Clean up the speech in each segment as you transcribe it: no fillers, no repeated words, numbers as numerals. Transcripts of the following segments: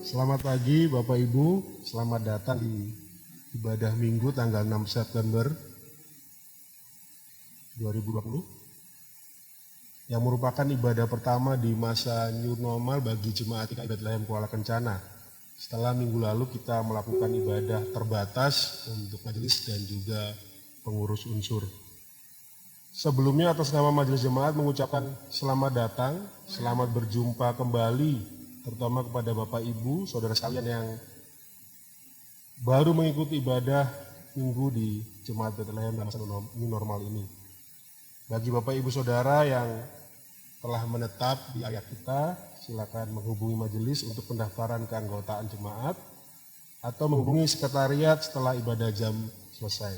Selamat pagi Bapak Ibu, selamat datang di ibadah Minggu tanggal 6 September 2020 yang merupakan ibadah pertama di masa new normal bagi jemaat GKI Bethlehem Kuala Kencana. Setelah minggu lalu kita melakukan ibadah terbatas untuk majelis dan juga pengurus unsur. Sebelumnya atas nama majelis jemaat mengucapkan selamat datang, selamat berjumpa kembali terutama kepada Bapak Ibu, Saudara sekalian yang baru mengikuti ibadah minggu di Jemaat Bethlehem dalam masa new normal ini. Bagi Bapak Ibu Saudara yang telah menetap di area kita, silakan menghubungi majelis untuk pendaftaran keanggotaan jemaat atau menghubungi sekretariat setelah ibadah jam selesai.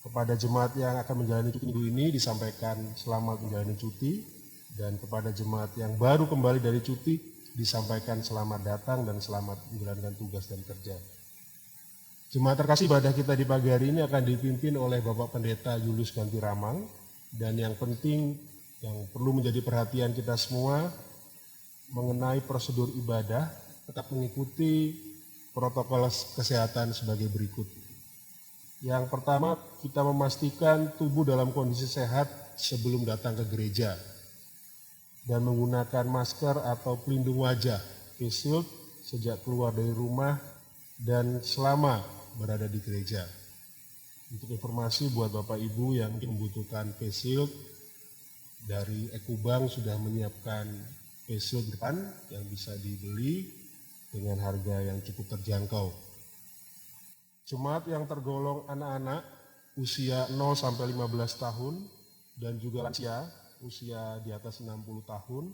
Kepada jemaat yang akan menjalani cuti minggu ini disampaikan selamat menjalani cuti, dan kepada jemaat yang baru kembali dari cuti disampaikan selamat datang dan selamat menjalankan tugas dan kerja. Jemaat terkasih, ibadah kita di pagi hari ini akan dipimpin oleh Bapak Pendeta Julius Ganti Ramang, dan yang penting yang perlu menjadi perhatian kita semua mengenai prosedur ibadah, tetap mengikuti protokol kesehatan sebagai berikut. Yang pertama, kita memastikan tubuh dalam kondisi sehat sebelum datang ke gereja dan menggunakan masker atau pelindung wajah, face shield sejak keluar dari rumah dan selama berada di gereja. Untuk informasi buat Bapak Ibu yang membutuhkan face shield, dari Ekubang sudah menyiapkan face shield depan yang bisa dibeli dengan harga yang cukup terjangkau. Jemaat yang tergolong anak-anak usia 0 sampai 15 tahun dan juga lansia usia di atas 60 tahun,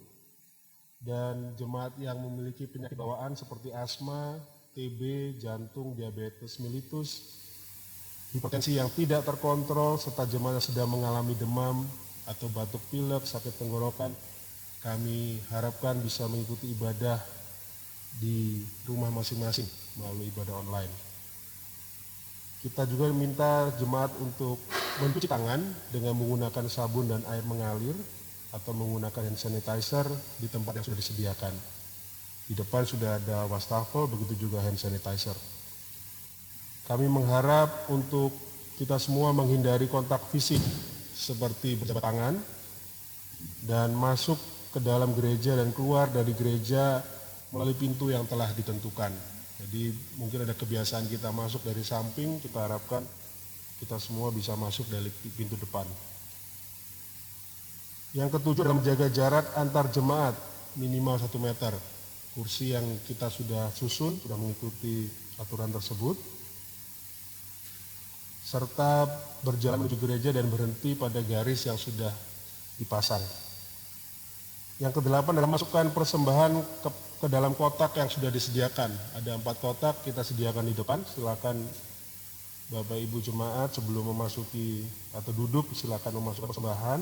dan jemaat yang memiliki penyakit bawaan seperti asma, TB, jantung, diabetes mellitus, hipertensi yang tidak terkontrol, serta jemaat yang sedang mengalami demam atau batuk pilek, sakit tenggorokan, kami harapkan bisa mengikuti ibadah di rumah masing-masing melalui ibadah online. Kita juga minta jemaat untuk mencuci tangan dengan menggunakan sabun dan air mengalir atau menggunakan hand sanitizer di tempat yang sudah disediakan. Di depan sudah ada wastafel, begitu juga hand sanitizer. Kami mengharap untuk kita semua menghindari kontak fisik seperti berjabat tangan dan masuk ke dalam gereja dan keluar dari gereja melalui pintu yang telah ditentukan. Jadi mungkin ada kebiasaan kita masuk dari samping, kita harapkan kita semua bisa masuk dari pintu depan. Yang ketujuh adalah menjaga jarak antar jemaat minimal 1 meter. Kursi yang kita sudah susun, sudah mengikuti aturan tersebut. Serta berjalan menuju gereja dan berhenti pada garis yang sudah dipasang. Yang kedelapan adalah masukkan persembahan ke dalam kotak yang sudah disediakan. Ada 4 kotak kita sediakan di depan. Silakan Bapak Ibu jemaat sebelum memasuki atau duduk silakan memasukkan persembahan.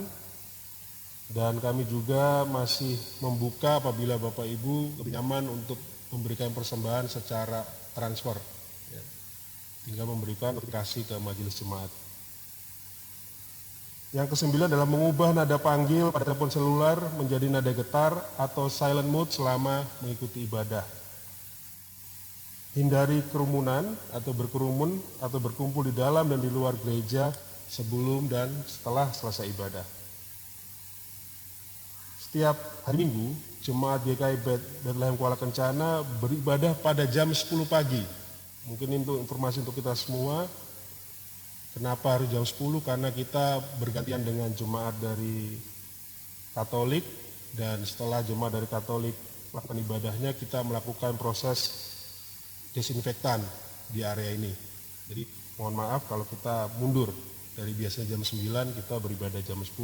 Dan kami juga masih membuka apabila Bapak Ibu lebih nyaman untuk memberikan persembahan secara transfer. Ya. Tinggal memberikan notifikasi ke majelis jemaat. Yang kesembilan adalah mengubah nada panggil pada telepon seluler menjadi nada getar atau silent mode selama mengikuti ibadah. Hindari kerumunan atau berkerumun atau berkumpul di dalam dan di luar gereja sebelum dan setelah selesai ibadah. Setiap hari Minggu, Jemaat GKI Bethlehem Kuala Kencana beribadah pada jam 10 pagi. Mungkin itu informasi untuk kita semua. Kenapa harus jam 10? Karena kita bergantian dengan jemaat dari Katolik, dan setelah jemaat dari Katolik melakukan ibadahnya, kita melakukan proses desinfektan di area ini. Jadi mohon maaf kalau kita mundur dari biasanya jam 9, kita beribadah jam 10.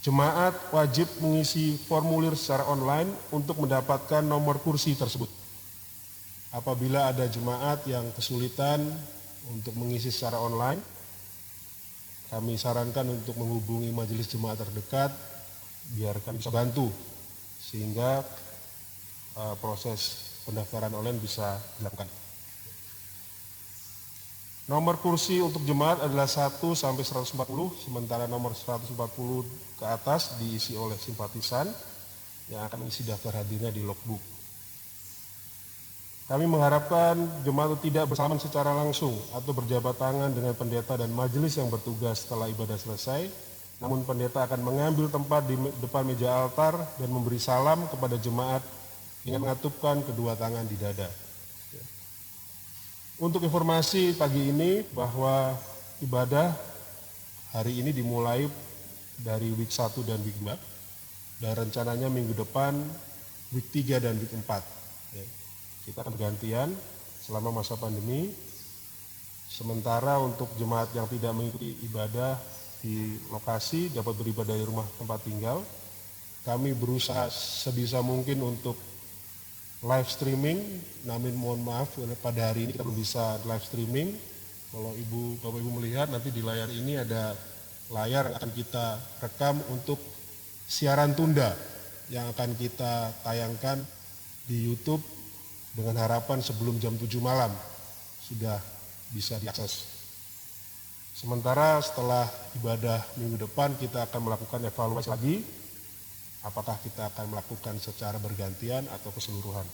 Jemaat wajib mengisi formulir secara online untuk mendapatkan nomor kursi tersebut. Apabila ada jemaat yang kesulitan untuk mengisi secara online, kami sarankan untuk menghubungi majelis jemaat terdekat biar kami bisa bantu sehingga proses pendaftaran online bisa dilakukan. Nomor kursi untuk jemaat adalah 1 sampai 140, sementara nomor 140 ke atas diisi oleh simpatisan yang akan mengisi daftar hadirnya di logbook. Kami mengharapkan jemaat tidak bersalaman secara langsung atau berjabat tangan dengan pendeta dan majelis yang bertugas setelah ibadah selesai, namun pendeta akan mengambil tempat di depan meja altar dan memberi salam kepada jemaat dengan mengatupkan kedua tangan di dada. Untuk informasi pagi ini bahwa ibadah hari ini dimulai dari week 1 dan week 4 dan rencananya minggu depan week 3 dan week 4. Kita akan bergantian selama masa pandemi. Sementara untuk jemaat yang tidak mengikuti ibadah di lokasi dapat beribadah di rumah tempat tinggal. Kami berusaha sebisa mungkin untuk live streaming, namun mohon maaf pada hari ini kita belum bisa live streaming. Kalau Bapak Ibu melihat nanti di layar ini ada layar yang akan kita rekam untuk siaran tunda yang akan kita tayangkan di YouTube dengan harapan sebelum jam 7 malam sudah bisa diakses. Sementara setelah ibadah minggu depan kita akan melakukan evaluasi lagi, apakah kita akan melakukan secara bergantian atau keseluruhan.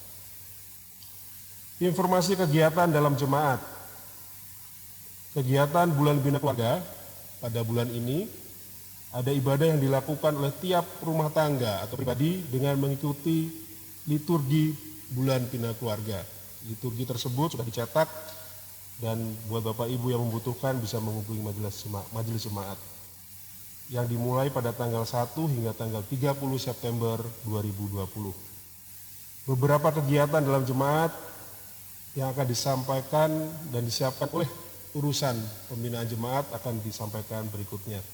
Informasi kegiatan dalam jemaat. Kegiatan bulan bina keluarga pada bulan ini ada ibadah yang dilakukan oleh tiap rumah tangga atau pribadi dengan mengikuti liturgi bulan bina keluarga. Liturgi tersebut sudah dicetak dan buat Bapak Ibu yang membutuhkan bisa menghubungi majelis jemaat yang dimulai pada tanggal 1 hingga tanggal 30 September 2020. Beberapa kegiatan dalam jemaat yang akan disampaikan dan disiapkan oleh urusan pembinaan jemaat akan disampaikan berikutnya.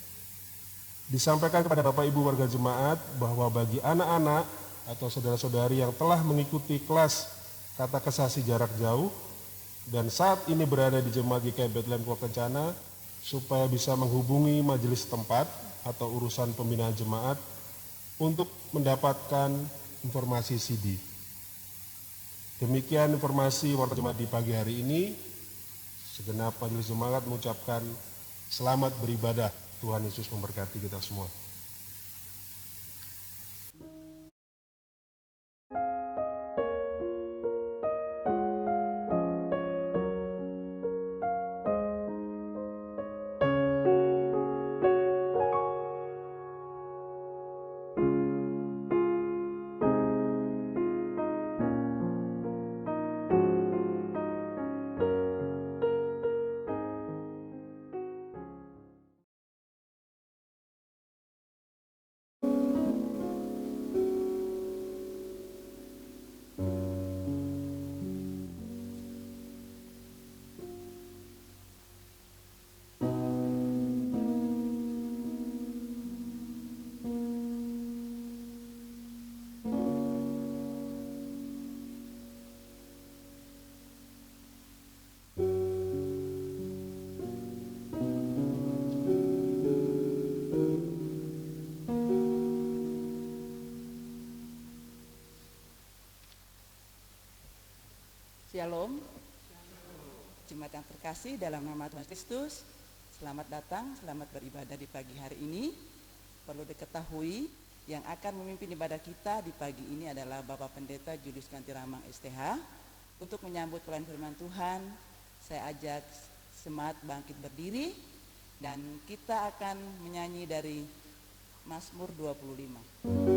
Disampaikan kepada Bapak Ibu warga jemaat bahwa bagi anak-anak atau saudara-saudari yang telah mengikuti kelas katekesasi jarak jauh dan saat ini berada di Jemaat GKI Bethlehem Kota Kencana supaya bisa menghubungi majelis tempat atau urusan pembinaan jemaat untuk mendapatkan informasi CD. Demikian informasi warga jemaat di pagi hari ini. Segenap majelis jemaat mengucapkan selamat beribadah. Tuhan Yesus memberkati kita semua. Shalom, jemaat yang terkasih dalam nama Tuhan Kristus, selamat datang, selamat beribadah di pagi hari ini. Perlu diketahui yang akan memimpin ibadah kita di pagi ini adalah Bapak Pendeta Julius Gantiramang STH. Untuk menyambut pelayanan firman Tuhan, saya ajak semangat bangkit berdiri dan kita akan menyanyi dari Mazmur 25.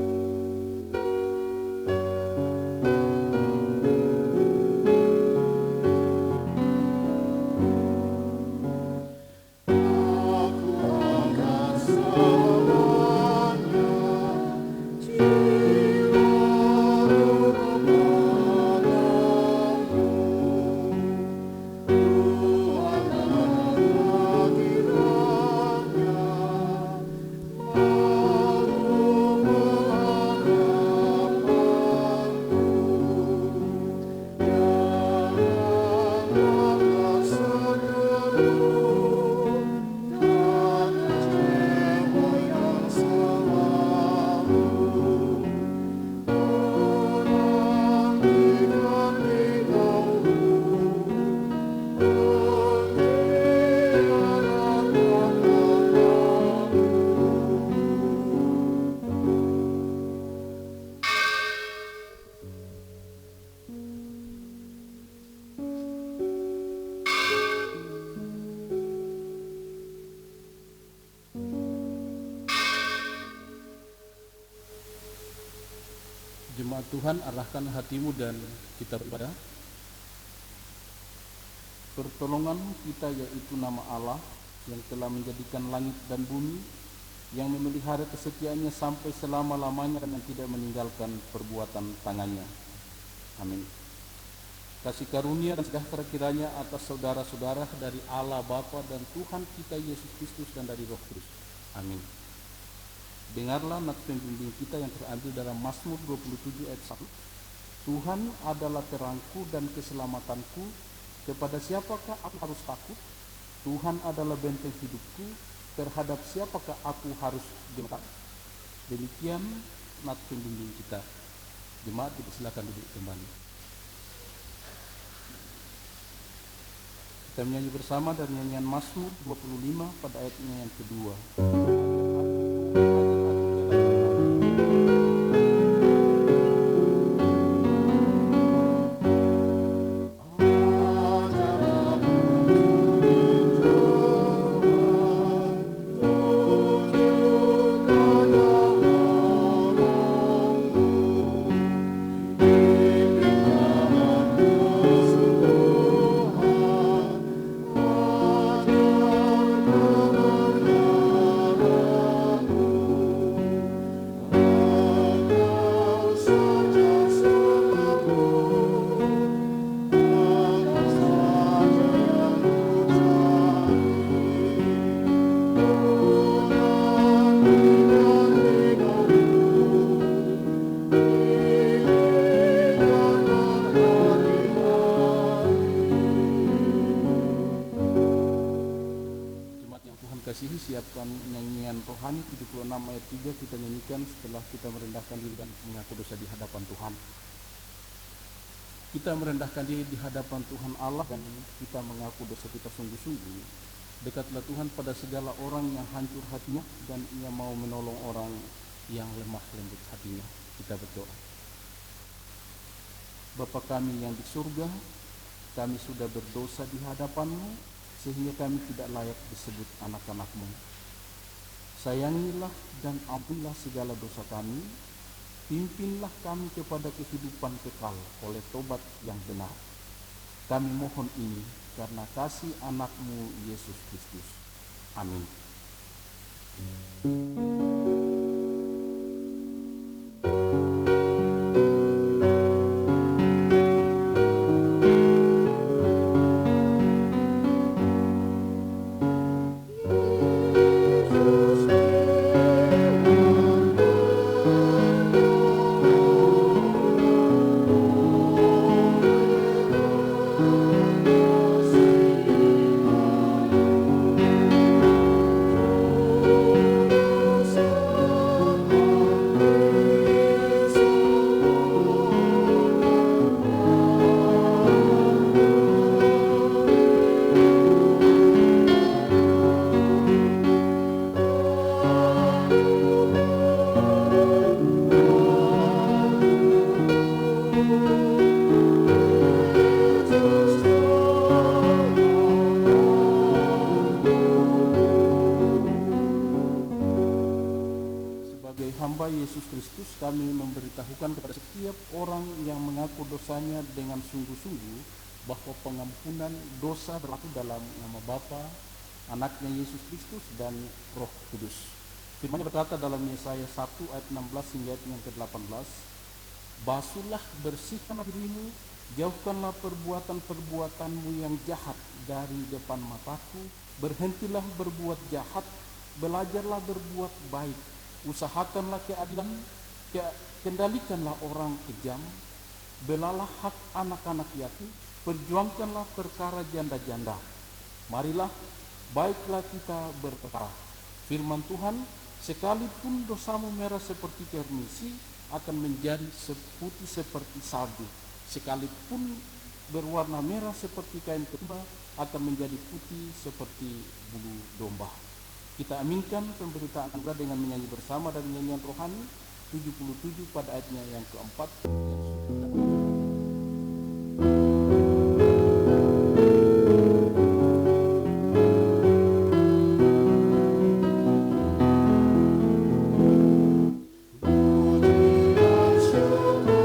Jemaat Tuhan, arahkan hatimu dan kita beribadah. Pertolongan kita yaitu nama Allah yang telah menjadikan langit dan bumi, yang memelihara kesetiaannya sampai selama-lamanya dan yang tidak meninggalkan perbuatan tangannya. Amin. Kasih karunia dan sejahtera kiranya atas saudara-saudara dari Allah Bapa dan Tuhan kita Yesus Kristus dan dari Roh Kudus. Amin. Dengarlah nats pembimbing kita yang terambil dalam Mazmur 27 ayat 1. Tuhan adalah terangku dan keselamatanku, kepada siapakah aku harus takut? Tuhan adalah benteng hidupku, terhadap siapakah aku harus gentar? Demikian nats pembimbing kita. Jemaat dipersilakan duduk kembali. Kita menyanyi bersama dari nyanyian Mazmur 25 pada ayatnya yang kedua. Kasihi, siapkan nyanyian rohani 76 ayat 3 kita nyanyikan setelah kita merendahkan diri dan mengaku dosa di hadapan Tuhan. Kita merendahkan diri di hadapan Tuhan Allah dan kita mengaku dosa kita sungguh-sungguh. Dekatlah Tuhan pada segala orang yang hancur hatinya dan Ia mau menolong orang yang lemah lembut hatinya. Kita berdoa. Bapa kami yang di surga, kami sudah berdosa di hadapan-Mu sehingga kami tidak layak disebut anak-anak-Mu. Sayangilah dan ampunilah segala dosa kami, pimpinlah kami kepada kehidupan kekal oleh tobat yang benar. Kami mohon ini karena kasih anak-Mu Yesus Kristus. Amin. Yesus Kristus, kami memberitahukan kepada setiap orang yang mengaku dosanya dengan sungguh-sungguh bahwa pengampunan dosa berlaku dalam nama Bapa, Anaknya Yesus Kristus dan Roh Kudus. Firman-Nya berkata dalam Yesaya 1 ayat 16 hingga ayat yang ke-18, basuhlah, bersihkanlah dirimu, jauhkanlah perbuatan-perbuatanmu yang jahat dari depan mataku, berhentilah berbuat jahat, belajarlah berbuat baik, usahakanlah keadilan, kendalikanlah orang kejam, belalah hak anak-anak yatim, perjuangkanlah perkara janda-janda. Marilah, baiklah kita berperkara. Firman Tuhan, sekalipun dosamu merah seperti kermisi, akan menjadi putih seperti salju. Sekalipun berwarna merah seperti kain ketumbar, akan menjadi putih seperti bulu domba. Kita aminkan pemberitaan anugerah dengan menyanyi bersama dari nyanyian rohani 77 pada ayatnya yang keempat. Syukur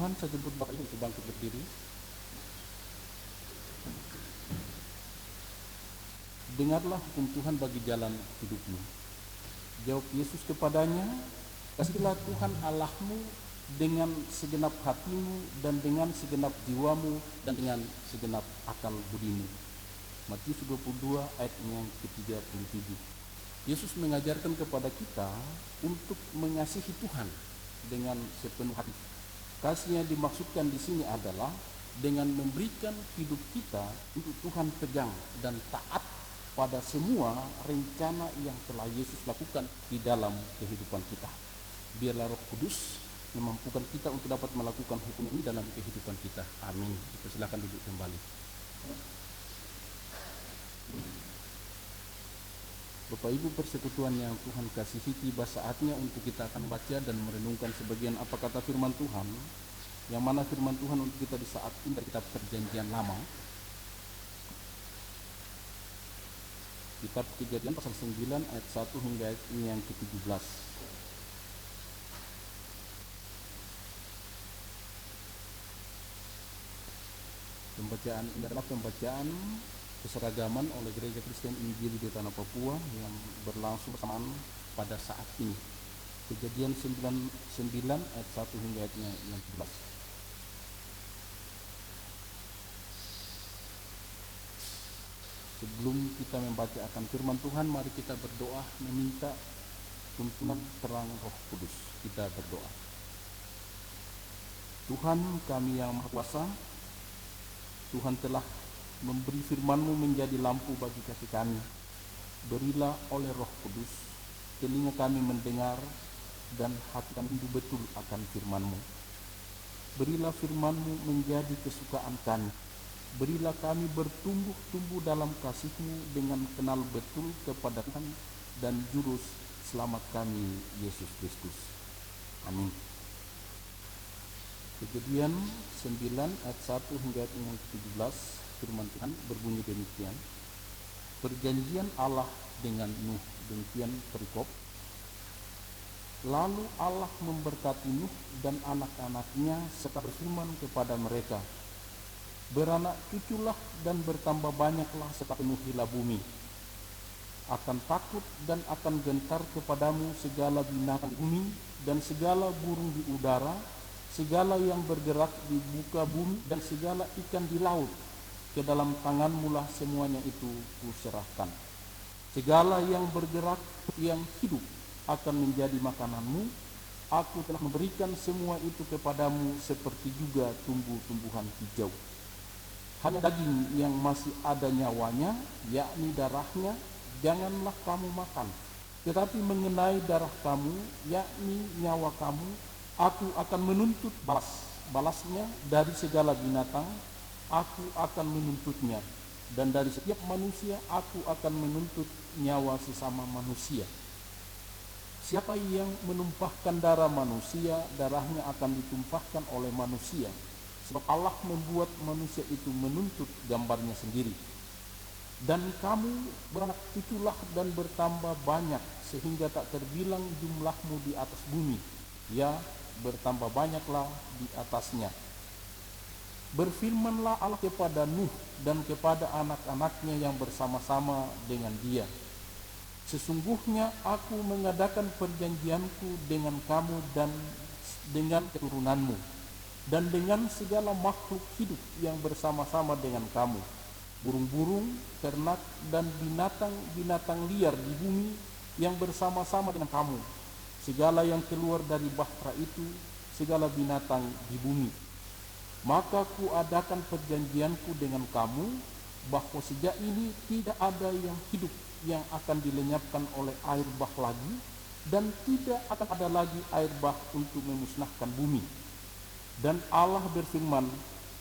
Tuhan, saya jemput Bapak Ibu untuk bangkit berdiri. Dengarlah hukum Tuhan bagi jalan hidupmu. Jawab Yesus kepadanya, kasihilah Tuhan Allahmu dengan segenap hatimu dan dengan segenap jiwamu dan dengan segenap akal budimu. Matius 22 ayat yang ke-37. Yesus mengajarkan kepada kita untuk mengasihi Tuhan dengan sepenuh hati. Kasih yang dimaksudkan di sini adalah dengan memberikan hidup kita untuk Tuhan pegang dan taat pada semua rencana yang telah Yesus lakukan di dalam kehidupan kita. Biarlah Roh Kudus memampukan kita untuk dapat melakukan hukum ini dalam kehidupan kita. Amin. Silakan duduk kembali. Bapak Ibu persekutuan yang Tuhan kasihi, tiba saatnya untuk kita akan baca dan merenungkan sebagian apa kata firman Tuhan, yang mana firman Tuhan untuk kita di saat ini dari kitab Perjanjian Lama. Kitab Kejadian pasal 9 ayat 1 hingga ayat yang ke-17. Pembacaan ini adalah pembacaan keseragaman oleh Gereja Kristen Injili di Tanah Papua yang berlangsung bersamaan pada saat ini. Kejadian 9 ayat 1 hingga ayat yang ke-17. Sebelum kita membaca akan firman Tuhan, mari kita berdoa meminta tuntunan terang Roh Kudus. Kita berdoa. Tuhan kami yang Maha Kuasa, Tuhan telah memberi firman-Mu menjadi lampu bagi kaki kami. Berilah oleh Roh Kudus telinga kami mendengar dan hati kami hidup betul akan firman-Mu. Berilah firman-Mu menjadi kesukaan kami. Berilah kami bertumbuh-tumbuh dalam kasih-Mu dengan kenal betul kepada Tuhan dan Juru Selamat kami, Yesus Kristus. Amin. Kejadian 9 ayat 1 hingga ayat yang ke-17, firman Tuhan berbunyi demikian. Perjanjian Allah dengan Nuh, demikian perikop. Lalu Allah memberkati Nuh dan anak-anaknya serta berfirman kepada mereka, beranak cuculah dan bertambah banyaklah serta penuhilah bumi. Akan takut dan akan gentar kepadamu segala binatang bumi dan segala burung di udara, segala yang bergerak di muka bumi dan segala ikan di laut. Ke dalam tanganmu lah semuanya itu kuserahkan. Segala yang bergerak yang hidup akan menjadi makananmu. Aku telah memberikan semua itu kepadamu seperti juga tumbuh-tumbuhan hijau. Hanya daging yang masih ada nyawanya, yakni darahnya, janganlah kamu makan. Tetapi mengenai darah kamu, yakni nyawa kamu, aku akan menuntut balasnya dari segala binatang, aku akan menuntutnya. Dan dari setiap manusia, aku akan menuntut nyawa sesama manusia. Siapa yang menumpahkan darah manusia, darahnya akan ditumpahkan oleh manusia. Sebab Allah membuat manusia itu menuntut gambarnya sendiri. Dan kamu beranak cuculah dan bertambah banyak, sehingga tak terbilang jumlahmu di atas bumi. Ya, bertambah banyaklah di atasnya. Berfirmanlah Allah kepada Nuh dan kepada anak-anaknya yang bersama-sama dengan dia. Sesungguhnya aku mengadakan perjanjianku dengan kamu dan dengan keturunanmu, dan dengan segala makhluk hidup yang bersama-sama dengan kamu, burung-burung, ternak, dan binatang-binatang liar di bumi yang bersama-sama dengan kamu, segala yang keluar dari bahtera itu, segala binatang di bumi. Maka kuadakan perjanjianku dengan kamu, bahwa sejak ini tidak ada yang hidup yang akan dilenyapkan oleh air bah lagi, dan tidak akan ada lagi air bah untuk memusnahkan bumi. Dan Allah berfirman,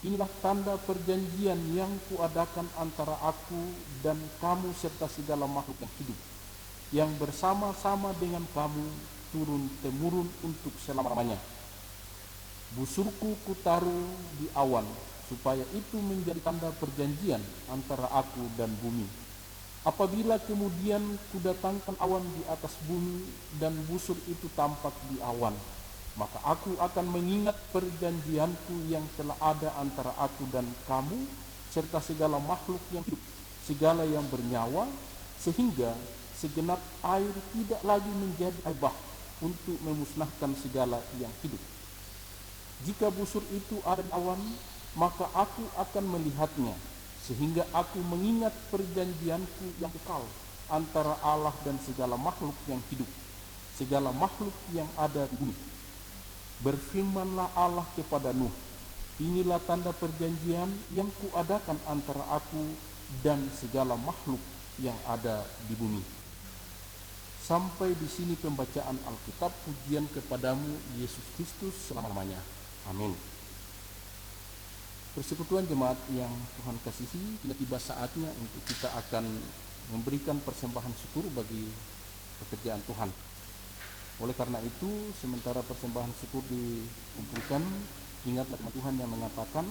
inilah tanda perjanjian yang kuadakan antara aku dan kamu serta segala makhluk yang hidup, yang bersama-sama dengan kamu turun-temurun untuk selama-lamanya. Busurku kutaruh di awan, supaya itu menjadi tanda perjanjian antara aku dan bumi. Apabila kemudian kudatangkan awan di atas bumi dan busur itu tampak di awan, maka aku akan mengingat perjanjianku yang telah ada antara aku dan kamu, serta segala makhluk yang hidup, segala yang bernyawa, sehingga segenap air tidak lagi menjadi air bah untuk memusnahkan segala yang hidup. Jika busur itu ada awan, maka aku akan melihatnya, sehingga aku mengingat perjanjianku yang kekal antara Allah dan segala makhluk yang hidup, segala makhluk yang ada di bumi. Berfirmanlah Allah kepada Nuh, inilah tanda perjanjian yang kuadakan antara aku dan segala makhluk yang ada di bumi. Sampai di sini pembacaan Alkitab. Pujian kepadamu Yesus Kristus selamanya. Amin. Persekutuan jemaat yang Tuhan kasihi, tiba saatnya untuk kita akan memberikan persembahan syukur bagi pekerjaan Tuhan. Oleh karena itu, sementara persembahan syukur dikumpulkan, ingatlah Tuhan yang mengatakan,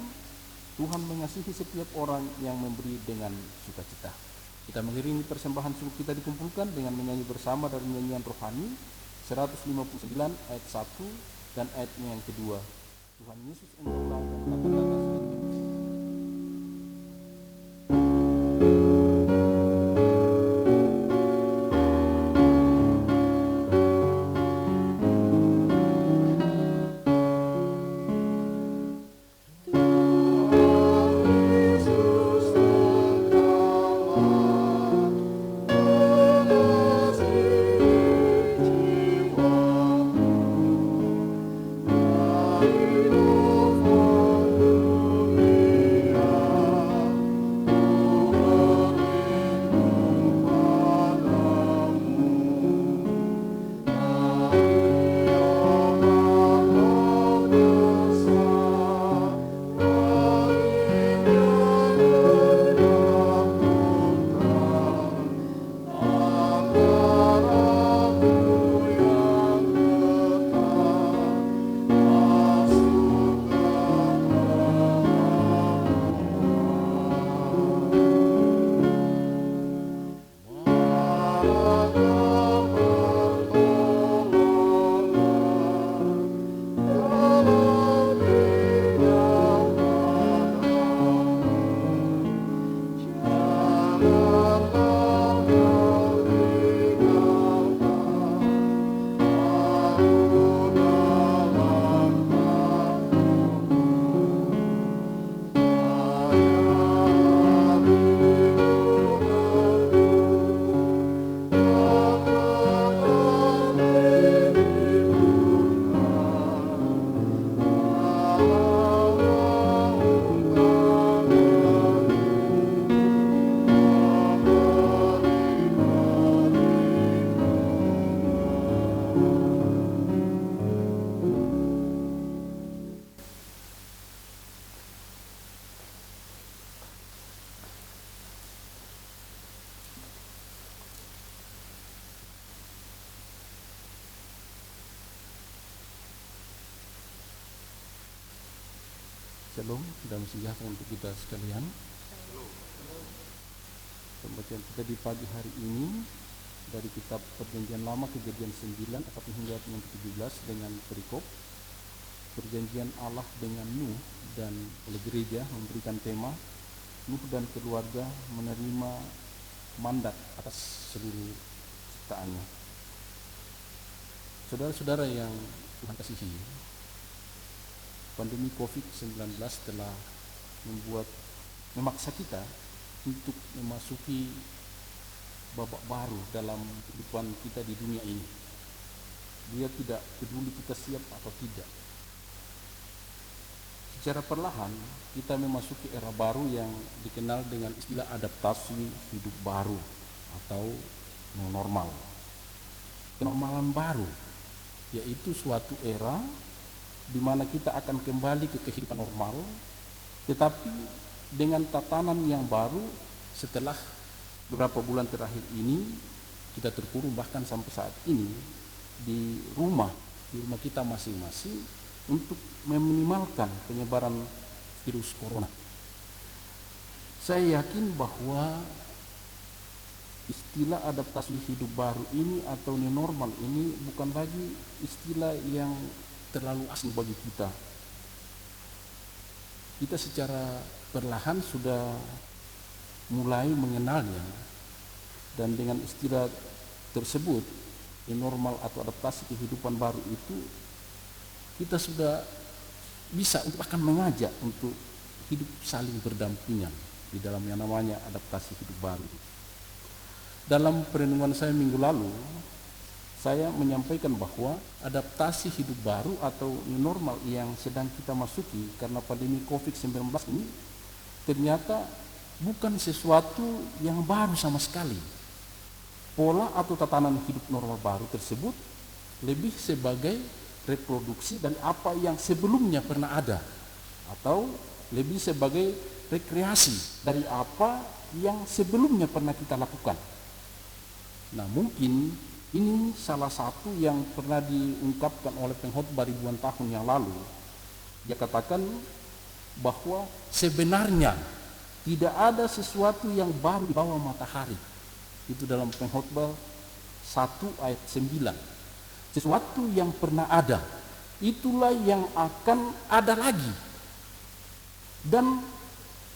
Tuhan mengasihi setiap orang yang memberi dengan sukacita. Kita mengiringi persembahan syukur kita dikumpulkan dengan menyanyi bersama dari nyanyian rohani 159 ayat 1 dan ayatnya yang kedua. Tuhan Yesus engkaulah yang kata-kata Shalom dan sejahtera untuk kita sekalian. Pembacaan kita di pagi hari ini dari kitab Perjanjian Lama Kejadian 9 ayat hingga yang ke-17 dengan perikop Perjanjian Allah dengan Nuh, dan oleh gereja memberikan tema Nuh dan keluarga menerima mandat atas seluruh ciptaannya. Saudara-saudara yang Tuhan kasihi, pandemi COVID-19 telah memaksa kita untuk memasuki babak baru dalam kehidupan kita di dunia ini. Dia tidak peduli kita siap atau tidak. Secara perlahan kita memasuki era baru yang dikenal dengan istilah adaptasi hidup baru atau new normal. Kenormalan baru yaitu suatu era di mana kita akan kembali ke kehidupan normal, tetapi dengan tatanan yang baru. Setelah beberapa bulan terakhir ini kita terkurung bahkan sampai saat ini di rumah kita masing-masing untuk meminimalkan penyebaran virus corona. Saya yakin bahwa istilah adaptasi hidup baru ini atau new normal ini bukan lagi istilah yang terlalu asing bagi kita. Kita secara perlahan sudah mulai mengenalnya, dan dengan istilah tersebut, new normal atau adaptasi kehidupan baru itu, kita sudah bisa untuk akan mengajak untuk hidup saling berdampingan di dalam yang namanya adaptasi hidup baru. Dalam perenungan saya minggu lalu, saya menyampaikan bahwa adaptasi hidup baru atau new normal yang sedang kita masuki karena pandemi COVID-19 ini ternyata bukan sesuatu yang baru sama sekali. Pola atau tatanan hidup normal baru tersebut lebih sebagai reproduksi dari apa yang sebelumnya pernah ada, atau lebih sebagai rekreasi dari apa yang sebelumnya pernah kita lakukan. Nah, mungkin ini salah satu yang pernah diungkapkan oleh pengkhotbah ribuan tahun yang lalu. Dia katakan bahwa sebenarnya tidak ada sesuatu yang baru di bawah matahari. Itu dalam pengkhotbah 1 ayat 9. Sesuatu yang pernah ada, itulah yang akan ada lagi. Dan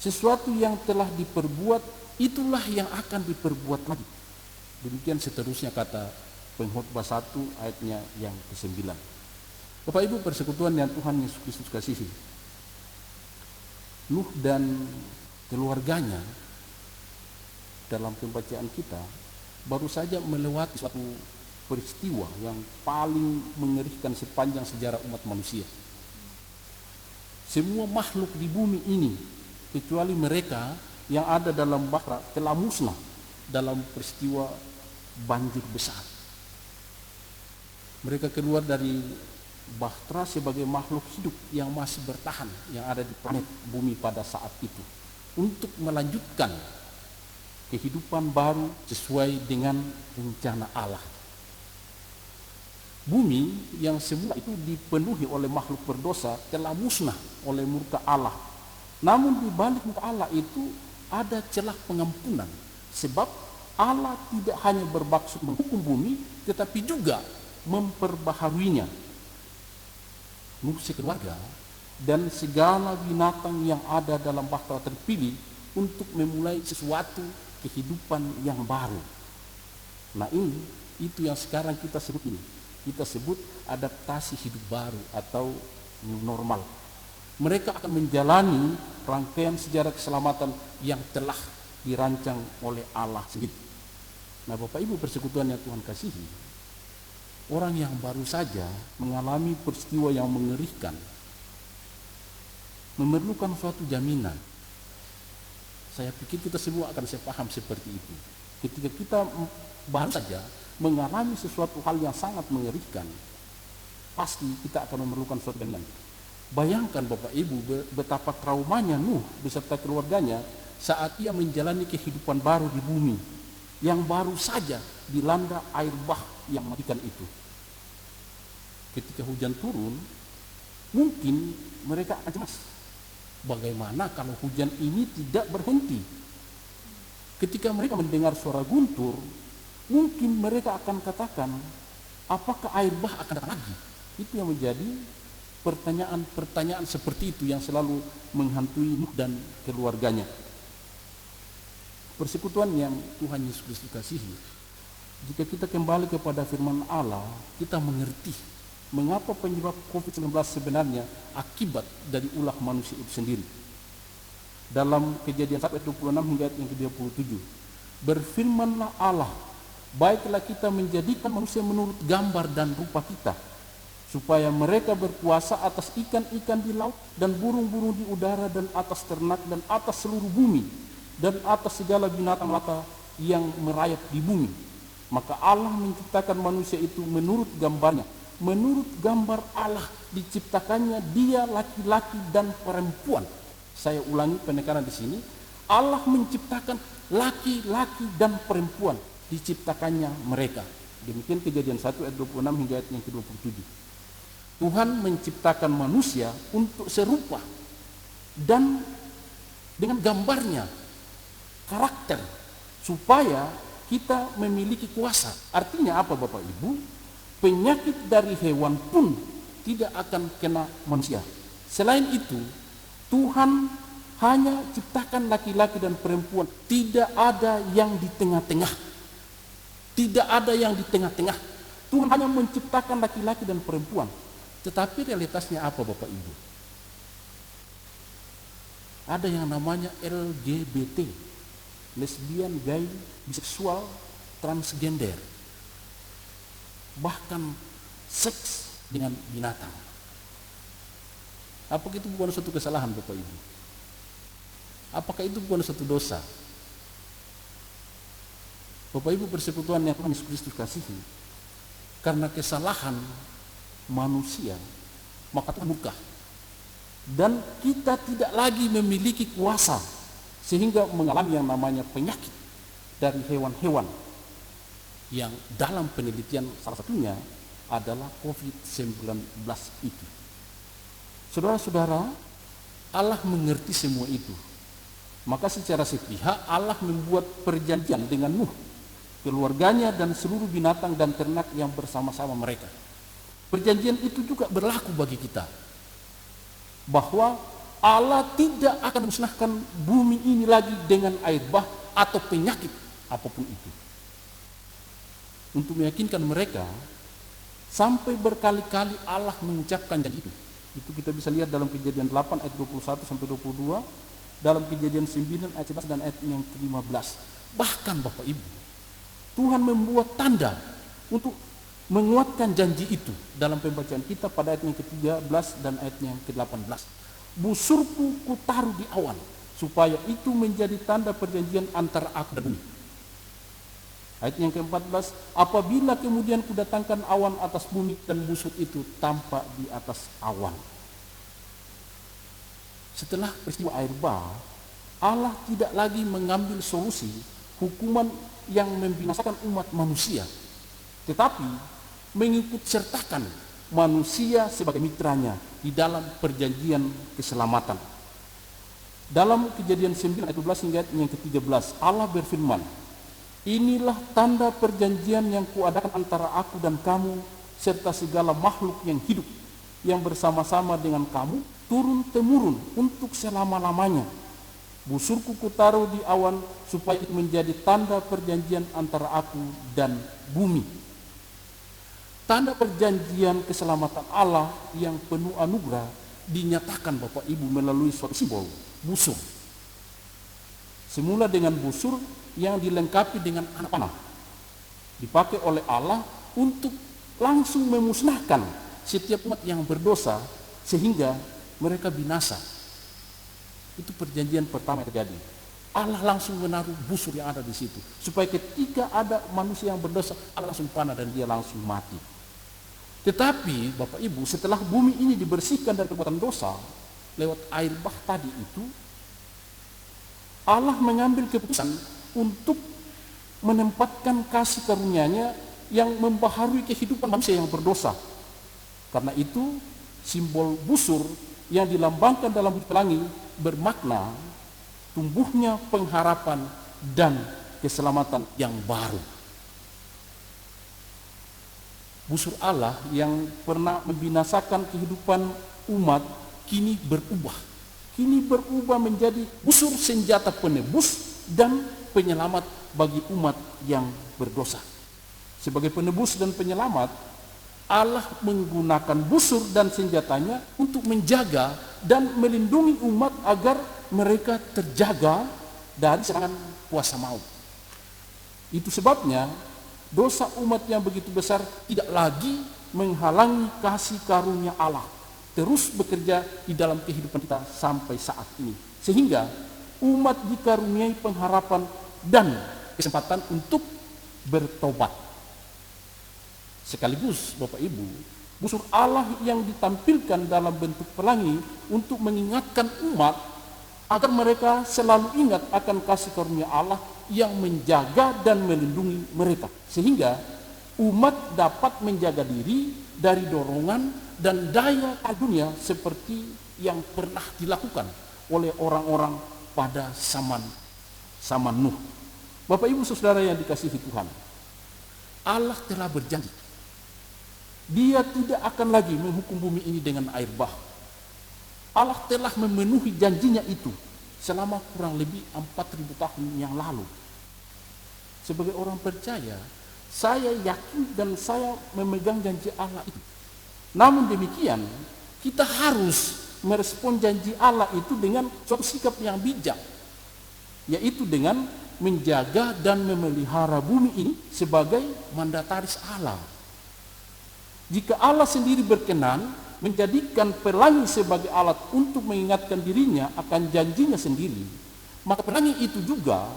sesuatu yang telah diperbuat, itulah yang akan diperbuat lagi. Demikian seterusnya kata pengkhotbah 1 ayatnya yang ke-9. Bapak Ibu persekutuan yang Tuhan Yesus Kristus kasihi, Nuh dan keluarganya dalam pembacaan kita baru saja melewati suatu peristiwa yang paling mengerikan sepanjang sejarah umat manusia. Semua makhluk di bumi ini kecuali mereka yang ada dalam bahtera telah musnah dalam peristiwa banjir besar. Mereka keluar dari bahtera sebagai makhluk hidup yang masih bertahan yang ada di planet bumi pada saat itu, untuk melanjutkan kehidupan baru sesuai dengan rencana Allah. Bumi yang semula itu dipenuhi oleh makhluk berdosa telah musnah oleh murka Allah. Namun di balik murka Allah itu ada celah pengampunan, sebab Allah tidak hanya bermaksud menghukum bumi, tetapi juga memperbaharuinya. Nuh sekeluarga dan segala binatang yang ada dalam bahtera terpilih untuk memulai sesuatu kehidupan yang baru. Nah, itu yang sekarang kita sebut ini. Kita sebut adaptasi hidup baru atau new normal. Mereka akan menjalani rangkaian sejarah keselamatan yang telah dirancang oleh Allah sendiri. Nah, Bapak Ibu persekutuan yang Tuhan kasihi, orang yang baru saja mengalami peristiwa yang mengerikan memerlukan suatu jaminan. Saya pikir kita semua akan sepaham seperti itu. Ketika kita baru saja mengalami sesuatu hal yang sangat mengerikan, pasti kita akan memerlukan suatu jaminan. Bayangkan Bapak Ibu betapa traumanya Nuh beserta keluarganya saat ia menjalani kehidupan baru di bumi yang baru saja dilanda air bah yang mematikan itu. Ketika hujan turun, mungkin mereka akan cemas. Bagaimana kalau hujan ini tidak berhenti? Ketika mereka mendengar suara guntur, mungkin mereka akan katakan, apakah air bah akan datang lagi? Itu yang menjadi pertanyaan-pertanyaan seperti itu yang selalu menghantui Nuh dan keluarganya. Persekutuan yang Tuhan Yesus Kristus kasihi, jika kita kembali kepada firman Allah, kita mengerti mengapa penyebab COVID-19 sebenarnya akibat dari ulah manusia itu sendiri. Dalam Kejadian 1 ayat 26 hingga ayat yang ke-27, berfirmanlah Allah, baiklah kita menjadikan manusia menurut gambar dan rupa kita, supaya mereka berkuasa atas ikan-ikan di laut dan burung-burung di udara dan atas ternak dan atas seluruh bumi dan atas segala binatang melata yang merayap di bumi. Maka Allah menciptakan manusia itu menurut gambarnya. Menurut gambar Allah diciptakannya dia laki-laki dan perempuan. Saya ulangi penekanan di sini. Allah menciptakan laki-laki dan perempuan, diciptakannya mereka. Demikian Kejadian 1 ayat 26 hingga ayat yang ke-27. Tuhan menciptakan manusia untuk serupa dan dengan gambarnya, karakter, supaya kita memiliki kuasa. Artinya apa Bapak Ibu? Penyakit dari hewan pun tidak akan kena manusia. Selain itu, Tuhan hanya ciptakan laki-laki dan perempuan, tidak ada yang di tengah-tengah. Tidak ada yang di tengah-tengah. Tuhan hanya menciptakan laki-laki dan perempuan. Tetapi realitasnya apa Bapak Ibu? Ada yang namanya LGBT, lesbian, gay, biseksual, transgender. Bahkan seks dengan binatang. Apakah itu bukan suatu kesalahan Bapak Ibu? Apakah itu bukan suatu dosa? Bapak Ibu persekutuan yang Tuhan Yesus Kristus kasihi, karena kesalahan manusia, maka Tuhan murka. Dan kita tidak lagi memiliki kuasa sehingga mengalami yang namanya penyakit dari hewan-hewan yang dalam penelitian salah satunya adalah COVID-19 itu. Saudara-saudara, Allah mengerti semua itu. Maka secara sepihak Allah membuat perjanjian dengan Nuh, keluarganya dan seluruh binatang dan ternak yang bersama-sama mereka. Perjanjian itu juga berlaku bagi kita, bahwa Allah tidak akan musnahkan bumi ini lagi dengan air bah atau penyakit apapun itu. Untuk meyakinkan mereka, sampai berkali-kali Allah mengucapkan janji itu. Itu kita bisa lihat dalam Kejadian 8 ayat 21 sampai 22, dalam Kejadian 9 ayat 11 dan ayat yang ke-15. Bahkan Bapak Ibu, Tuhan membuat tanda untuk menguatkan janji itu dalam pembacaan kita pada ayat yang ke-13 dan ayat yang ke-18. Busurku kutaruh di awan, supaya itu menjadi tanda perjanjian antara aku dan bumi. Ayat yang ke-14, apabila kemudian kudatangkan awan atas bumi dan busur itu tampak di atas awan. Setelah peristiwa air bah, Allah tidak lagi mengambil solusi hukuman yang membinasakan umat manusia, tetapi mengikut sertakan manusia sebagai mitranya di dalam perjanjian keselamatan. Dalam Kejadian 9 ayat 12 hingga yang ke-13, Allah berfirman, inilah tanda perjanjian yang kuadakan antara aku dan kamu serta segala makhluk yang hidup yang bersama-sama dengan kamu turun-temurun untuk selama-lamanya. Busurku kutaruh di awan supaya itu menjadi tanda perjanjian antara aku dan bumi. Tanda perjanjian keselamatan Allah yang penuh anugerah dinyatakan Bapak Ibu melalui suatu simbol, busur. Semula dengan busur yang dilengkapi dengan anak panah, dipakai oleh Allah untuk langsung memusnahkan setiap umat yang berdosa sehingga mereka binasa. Itu perjanjian pertama yang terjadi. Allah langsung menaruh busur yang ada di situ supaya ketika ada manusia yang berdosa, Allah langsung panah dan dia langsung mati. Tetapi Bapak Ibu, setelah bumi ini dibersihkan dari perbuatan dosa lewat air bah tadi itu, Allah mengambil keputusan untuk menempatkan kasih karunia-Nya yang membaharui kehidupan manusia yang berdosa. Karena itu simbol busur yang dilambangkan dalam bukit pelangi bermakna tumbuhnya pengharapan dan keselamatan yang baru. Busur Allah yang pernah membinasakan kehidupan umat kini berubah. Kini berubah menjadi busur senjata penebus dan penyelamat bagi umat yang berdosa. Sebagai penebus dan penyelamat, Allah menggunakan busur dan senjatanya untuk menjaga dan melindungi umat agar mereka terjaga dari serangan kuasa maut. Itu sebabnya dosa umat yang begitu besar tidak lagi menghalangi kasih karunia Allah terus bekerja di dalam kehidupan kita sampai saat ini. Sehingga umat dikaruniai pengharapan dan kesempatan untuk bertobat. Sekaligus Bapak Ibu, busur Allah yang ditampilkan dalam bentuk pelangi untuk mengingatkan umat agar mereka selalu ingat akan kasih karunia Allah yang menjaga dan melindungi mereka. Sehingga umat dapat menjaga diri dari dorongan dan daya dunia seperti yang pernah dilakukan oleh orang-orang pada zaman Nuh. Bapak Ibu saudara yang dikasihi Tuhan, Allah telah berjanji Dia tidak akan lagi menghukum bumi ini dengan air bah. Allah telah memenuhi janjinya itu selama kurang lebih 4.000 tahun yang lalu. Sebagai orang percaya, saya yakin dan saya memegang janji Allah itu. Namun demikian, kita harus merespon janji Allah itu dengan suatu sikap yang bijak, yaitu dengan menjaga dan memelihara bumi ini sebagai mandataris Allah. Jika Allah sendiri berkenan menjadikan pelangi sebagai alat untuk mengingatkan dirinya akan janjinya sendiri, maka pelangi itu juga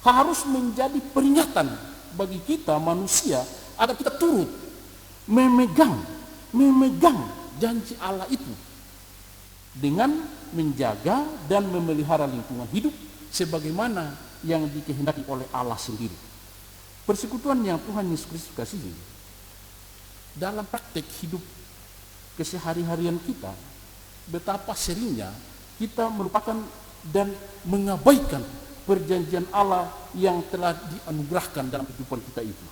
harus menjadi peringatan bagi kita manusia agar kita turut memegang janji Allah itu dengan menjaga dan memelihara lingkungan hidup sebagaimana yang dikehendaki oleh Allah sendiri. Persekutuan yang Tuhan Yesus Kristus kasihi dalam praktek hidup kesehari-harian kita, betapa seringnya kita melupakan dan mengabaikan perjanjian Allah yang telah dianugerahkan dalam kehidupan kita itu.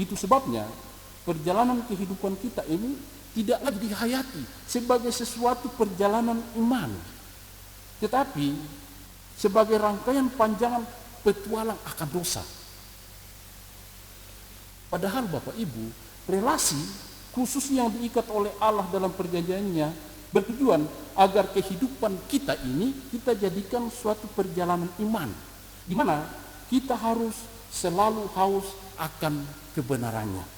Itu sebabnya perjalanan kehidupan kita ini tidak lagi dihayati sebagai sesuatu perjalanan iman, tetapi sebagai rangkaian panjang petualang akan dosa. Padahal Bapak Ibu, relasi khusus yang diikat oleh Allah dalam perjanjiannya bertujuan agar kehidupan kita ini kita jadikan suatu perjalanan iman, di mana kita harus selalu haus akan kebenarannya.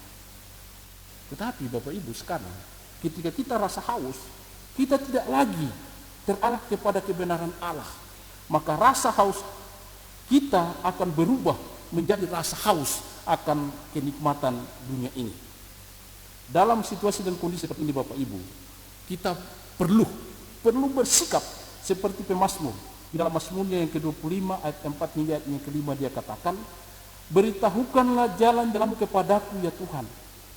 Tetapi Bapak Ibu sekarang, ketika kita rasa haus, kita tidak lagi terarah kepada kebenaran Allah, maka rasa haus kita akan berubah menjadi rasa haus akan kenikmatan dunia ini. Dalam situasi dan kondisi seperti ini Bapak Ibu, kita perlu bersikap seperti pemazmur. Di dalam Mazmurnya yang ke-25 ayat 4 hingga ayat yang ke-5 dia katakan, beritahukanlah jalan-jalan kepadaku ya Tuhan,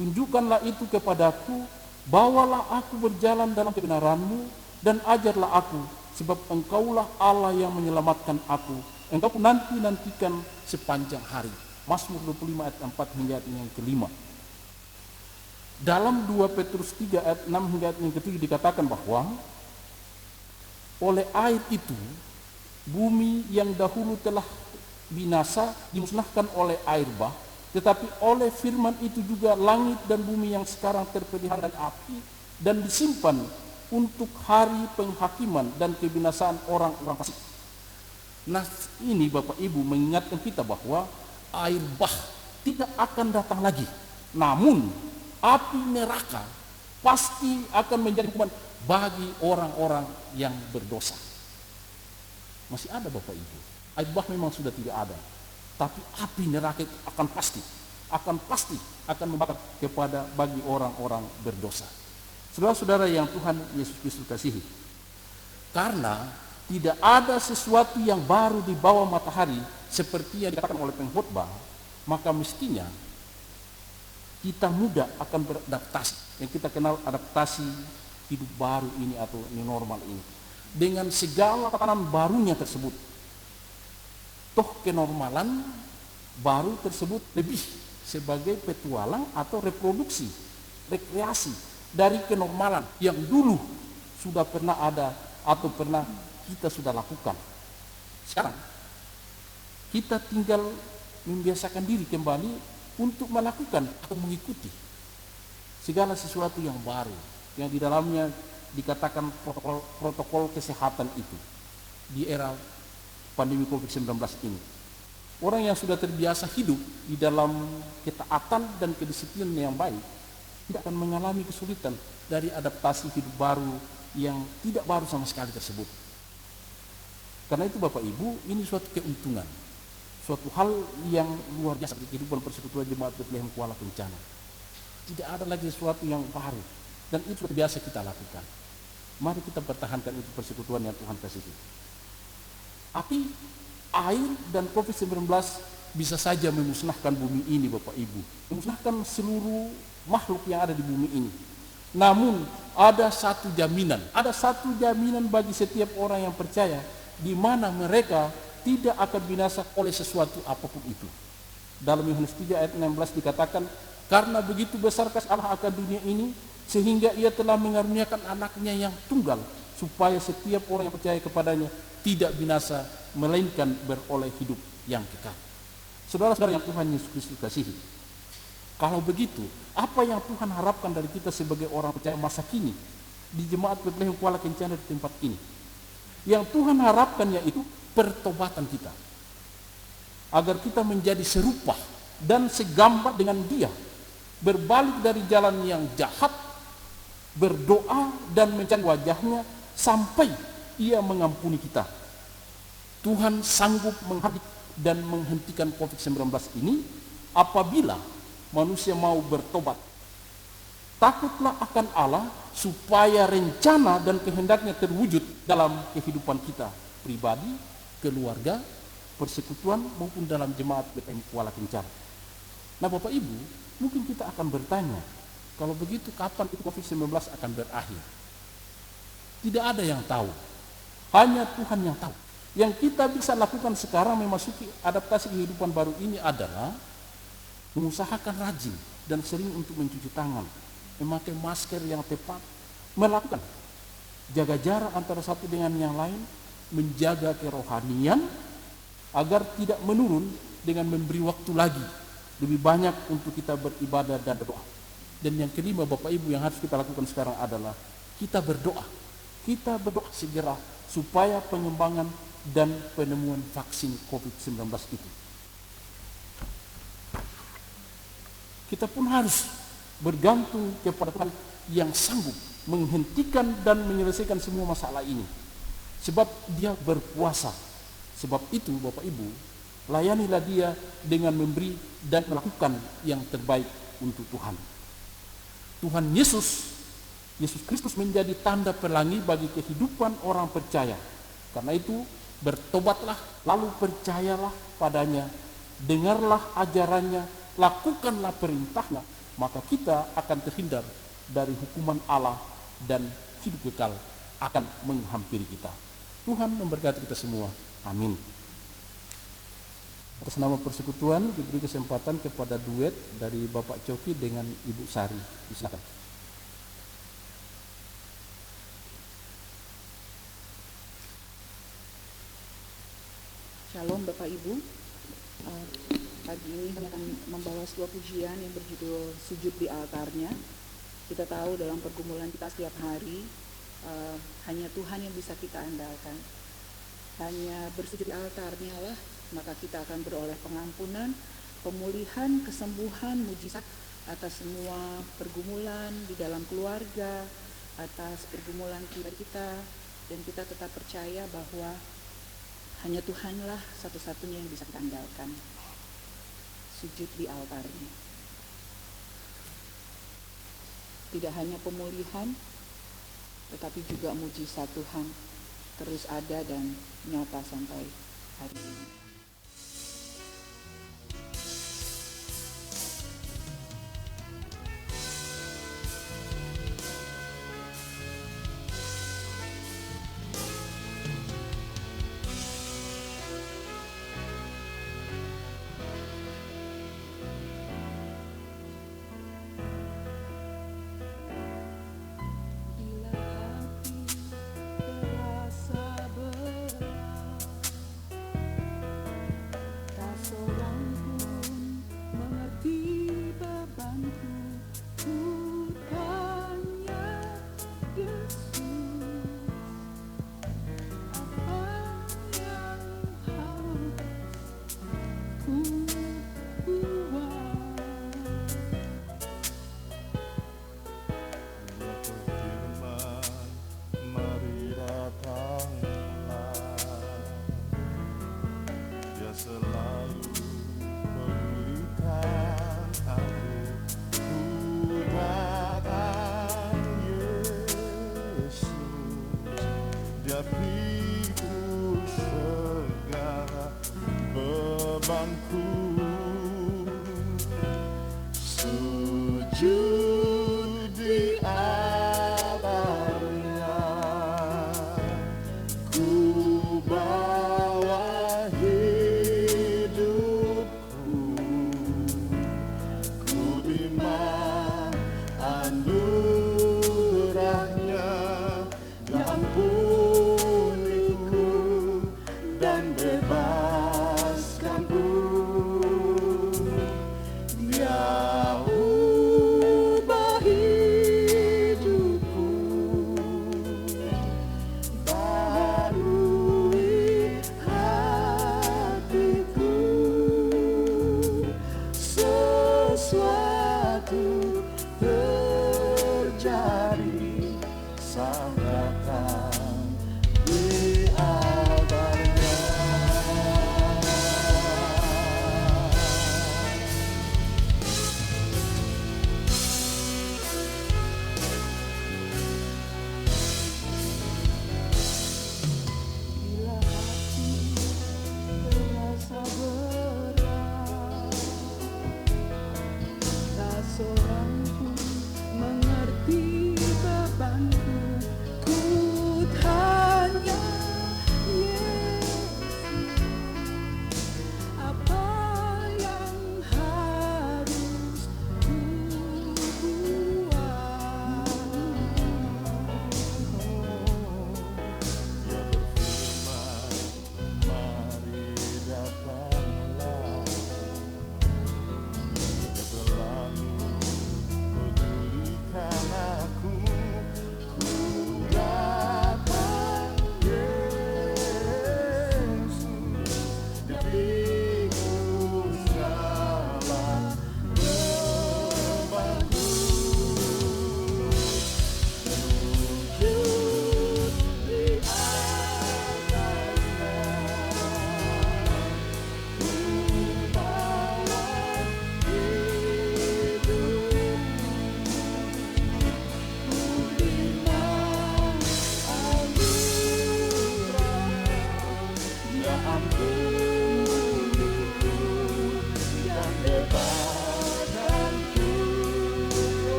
tunjukkanlah itu kepadaku, bawalah aku berjalan dalam kebenaran-Mu dan ajarlah aku, sebab Engkaulah Allah yang menyelamatkan aku. Engkau nantikan sepanjang hari. Mazmur 25 ayat 4 hingga ayat yang ke-5. Dalam 2 Petrus 3 ayat 6 hingga ayat yang ke-7 dikatakan bahwa oleh air itu bumi yang dahulu telah binasa dimusnahkan oleh air bah, tetapi oleh firman itu juga langit dan bumi yang sekarang terpelihara dari api dan disimpan untuk hari penghakiman dan kebinasaan orang-orang fasik. Nah, ini Bapak Ibu mengingatkan kita bahwa air bah tidak akan datang lagi, namun api neraka pasti akan menjadi hukuman bagi orang-orang yang berdosa. Masih ada Bapak Ibu, air bah memang sudah tidak ada, tapi api neraka itu akan pasti akan membakar kepada bagi orang-orang berdosa. Saudara-saudara yang Tuhan Yesus Kristus kasihi, karena tidak ada sesuatu yang baru di bawah matahari seperti yang dikatakan oleh pengkhotbah, maka mestinya kita mudah akan beradaptasi, yang kita kenal adaptasi hidup baru ini atau new normal ini, dengan segala tatanan barunya tersebut. Toh kenormalan baru tersebut lebih sebagai petualang atau reproduksi, rekreasi dari kenormalan yang dulu sudah pernah ada atau pernah kita sudah lakukan. Sekarang kita tinggal membiasakan diri kembali untuk melakukan atau mengikuti segala sesuatu yang baru, yang di dalamnya dikatakan protokol kesehatan itu di era pandemi COVID-19 ini. Orang yang sudah terbiasa hidup di dalam ketaatan dan kedisiplinan yang baik tidak akan mengalami kesulitan dari adaptasi hidup baru yang tidak baru sama sekali tersebut. Karena itu Bapak Ibu, ini suatu keuntungan, suatu hal yang luar biasa di kehidupan persekutuan Jemaat Bethlehem Kuala Kencana. Tidak ada lagi sesuatu yang baru, dan itu sudah biasa kita lakukan. Mari kita pertahankan itu persekutuan yang Tuhan kasihi. Api, air, dan COVID-19 bisa saja memusnahkan bumi ini Bapak Ibu, memusnahkan seluruh makhluk yang ada di bumi ini. Namun ada satu jaminan bagi setiap orang yang percaya, di mana mereka tidak akan binasa oleh sesuatu apapun itu. Dalam Yohanes 3 ayat 16 dikatakan, Karena begitu besar kasih Allah akan dunia ini, sehingga ia telah mengaruniakan anaknya yang tunggal, supaya setiap orang yang percaya kepadanya tidak binasa, melainkan beroleh hidup yang kekal. Saudara-saudara yang Tuhan Yesus Kristus kasihi, kalau begitu, apa yang Tuhan harapkan dari kita sebagai orang percaya masa kini di Jemaat Bethlehem Kuala Kencana di tempat ini? Yang Tuhan harapkan yaitu pertobatan kita, agar kita menjadi serupa dan segambar dengan Dia, berbalik dari jalan yang jahat, berdoa dan mencari wajahnya sampai Ia mengampuni kita. Tuhan sanggup menghadapi dan menghentikan COVID-19 ini apabila manusia mau bertobat. Takutlah akan Allah supaya rencana dan kehendaknya terwujud dalam kehidupan kita pribadi, keluarga, persekutuan maupun dalam Jemaat Bethlehem Kuala Kencana. Nah Bapak Ibu, mungkin kita akan bertanya, kalau begitu kapan itu COVID-19 akan berakhir? Tidak ada yang tahu, hanya Tuhan yang tahu. Yang kita bisa lakukan sekarang memasuki adaptasi kehidupan baru ini adalah mengusahakan rajin dan sering untuk mencuci tangan, memakai masker yang tepat, melakukan jaga jarak antara satu dengan yang lain, menjaga kerohanian agar tidak menurun dengan memberi waktu lagi lebih banyak untuk kita beribadah dan berdoa. Dan yang kelima Bapak Ibu yang harus kita lakukan sekarang adalah kita berdoa. Kita berdoa segera supaya pengembangan dan penemuan vaksin COVID-19 itu. Kita pun harus bergantung kepada Tuhan yang sanggup menghentikan dan menyelesaikan semua masalah ini. Sebab Dia berkuasa. Sebab itu Bapak Ibu, layanilah Dia dengan memberi dan melakukan yang terbaik untuk Tuhan. Tuhan Yesus Kristus menjadi tanda pelangi bagi kehidupan orang percaya. Karena itu bertobatlah, lalu percayalah padanya, dengarlah ajarannya, lakukanlah perintahnya, maka kita akan terhindar dari hukuman Allah dan hidup kekal akan menghampiri kita. Tuhan memberkati kita semua. Amin. Atas nama persekutuan diberi kesempatan kepada duet dari Bapak Coki dengan Ibu Sari. Silakan. Shalom Bapak Ibu. Pagi ini kami akan membawa sebuah pujian yang berjudul Sujud di Altarnya. Kita tahu dalam pergumulan kita setiap hari, hanya Tuhan yang bisa kita andalkan. Hanya bersujud di altarnya lah, maka kita akan beroleh pengampunan, pemulihan, kesembuhan, mujizat atas semua pergumulan di dalam keluarga, atas pergumulan pribadi kita, dan kita tetap percaya bahwa hanya Tuhanlah satu-satunya yang bisa kita andalkan. Sujud di altarnya. Tidak hanya pemulihan, tetapi juga mujizat Tuhan terus ada dan nyata sampai hari ini.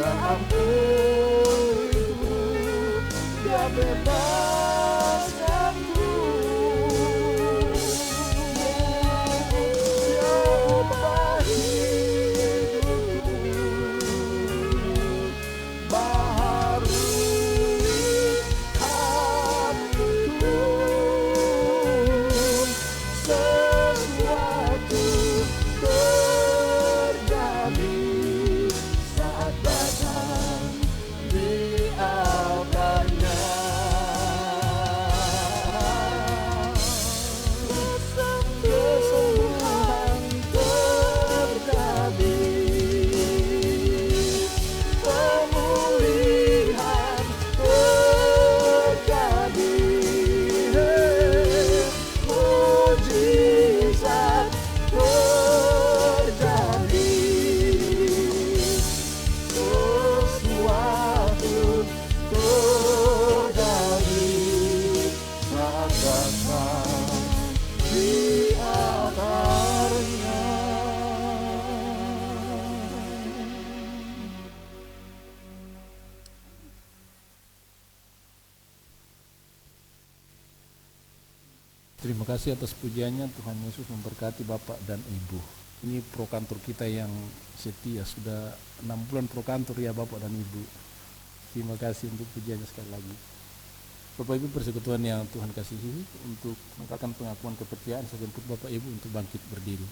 ampun itu Dia bebaskanku. Dia ubah hidupku, baharui hatiku. Sesuatu terjadi saat datang di altarnya. Kesembuhan terjadi, pemulihan terjadi, mujizat terjadi, sesuatu terjadi saat datang di altarnya. Terima kasih atas pujiannya. Tuhan Yesus memberkati Bapak dan Ibu. Ini pro kantor kita yang setia, sudah 6 bulan pro kantor ya Bapak dan Ibu. Terima kasih untuk pujiannya sekali lagi. Bapak Ibu persekutuan yang Tuhan kasihi, untuk mengatakan pengakuan kepercayaan saya jemput Bapak Ibu untuk bangkit berdiri.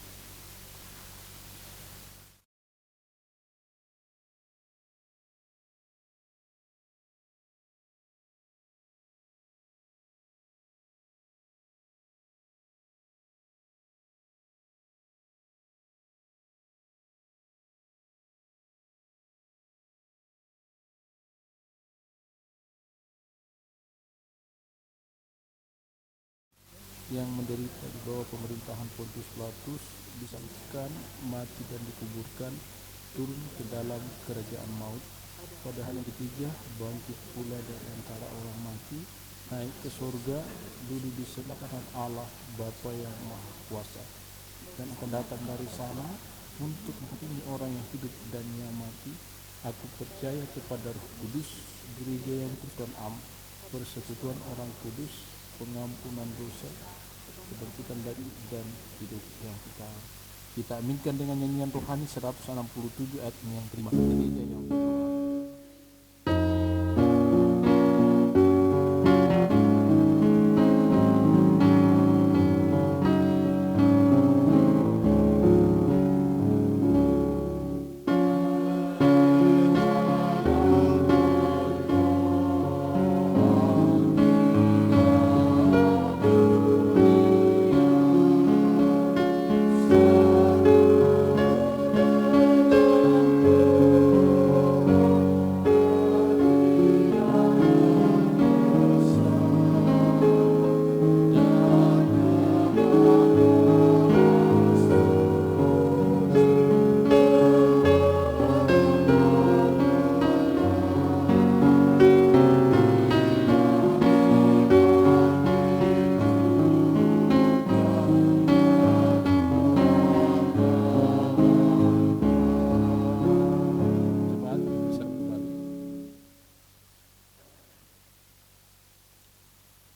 Yang menderita di bawah pemerintahan Pontius Pilatus, disalibkan, mati dan dikuburkan, turun ke dalam kerajaan maut. Pada hari yang ketiga, bangkit pula dari antara orang mati, naik ke surga, duduk di sebelah kanan Allah Bapa yang Maha Kuasa, dan akan datang dari sana untuk menghakimi orang yang hidup dan yang mati. Aku percaya kepada Roh Kudus, gereja yang kudus dan am, persekutuan orang kudus, pengampunan dosa, kebangkitan dari dan hidup yang kekal. Kita aminkan dengan nyanyian rohani 167 ayat yang kelima. Gereja yang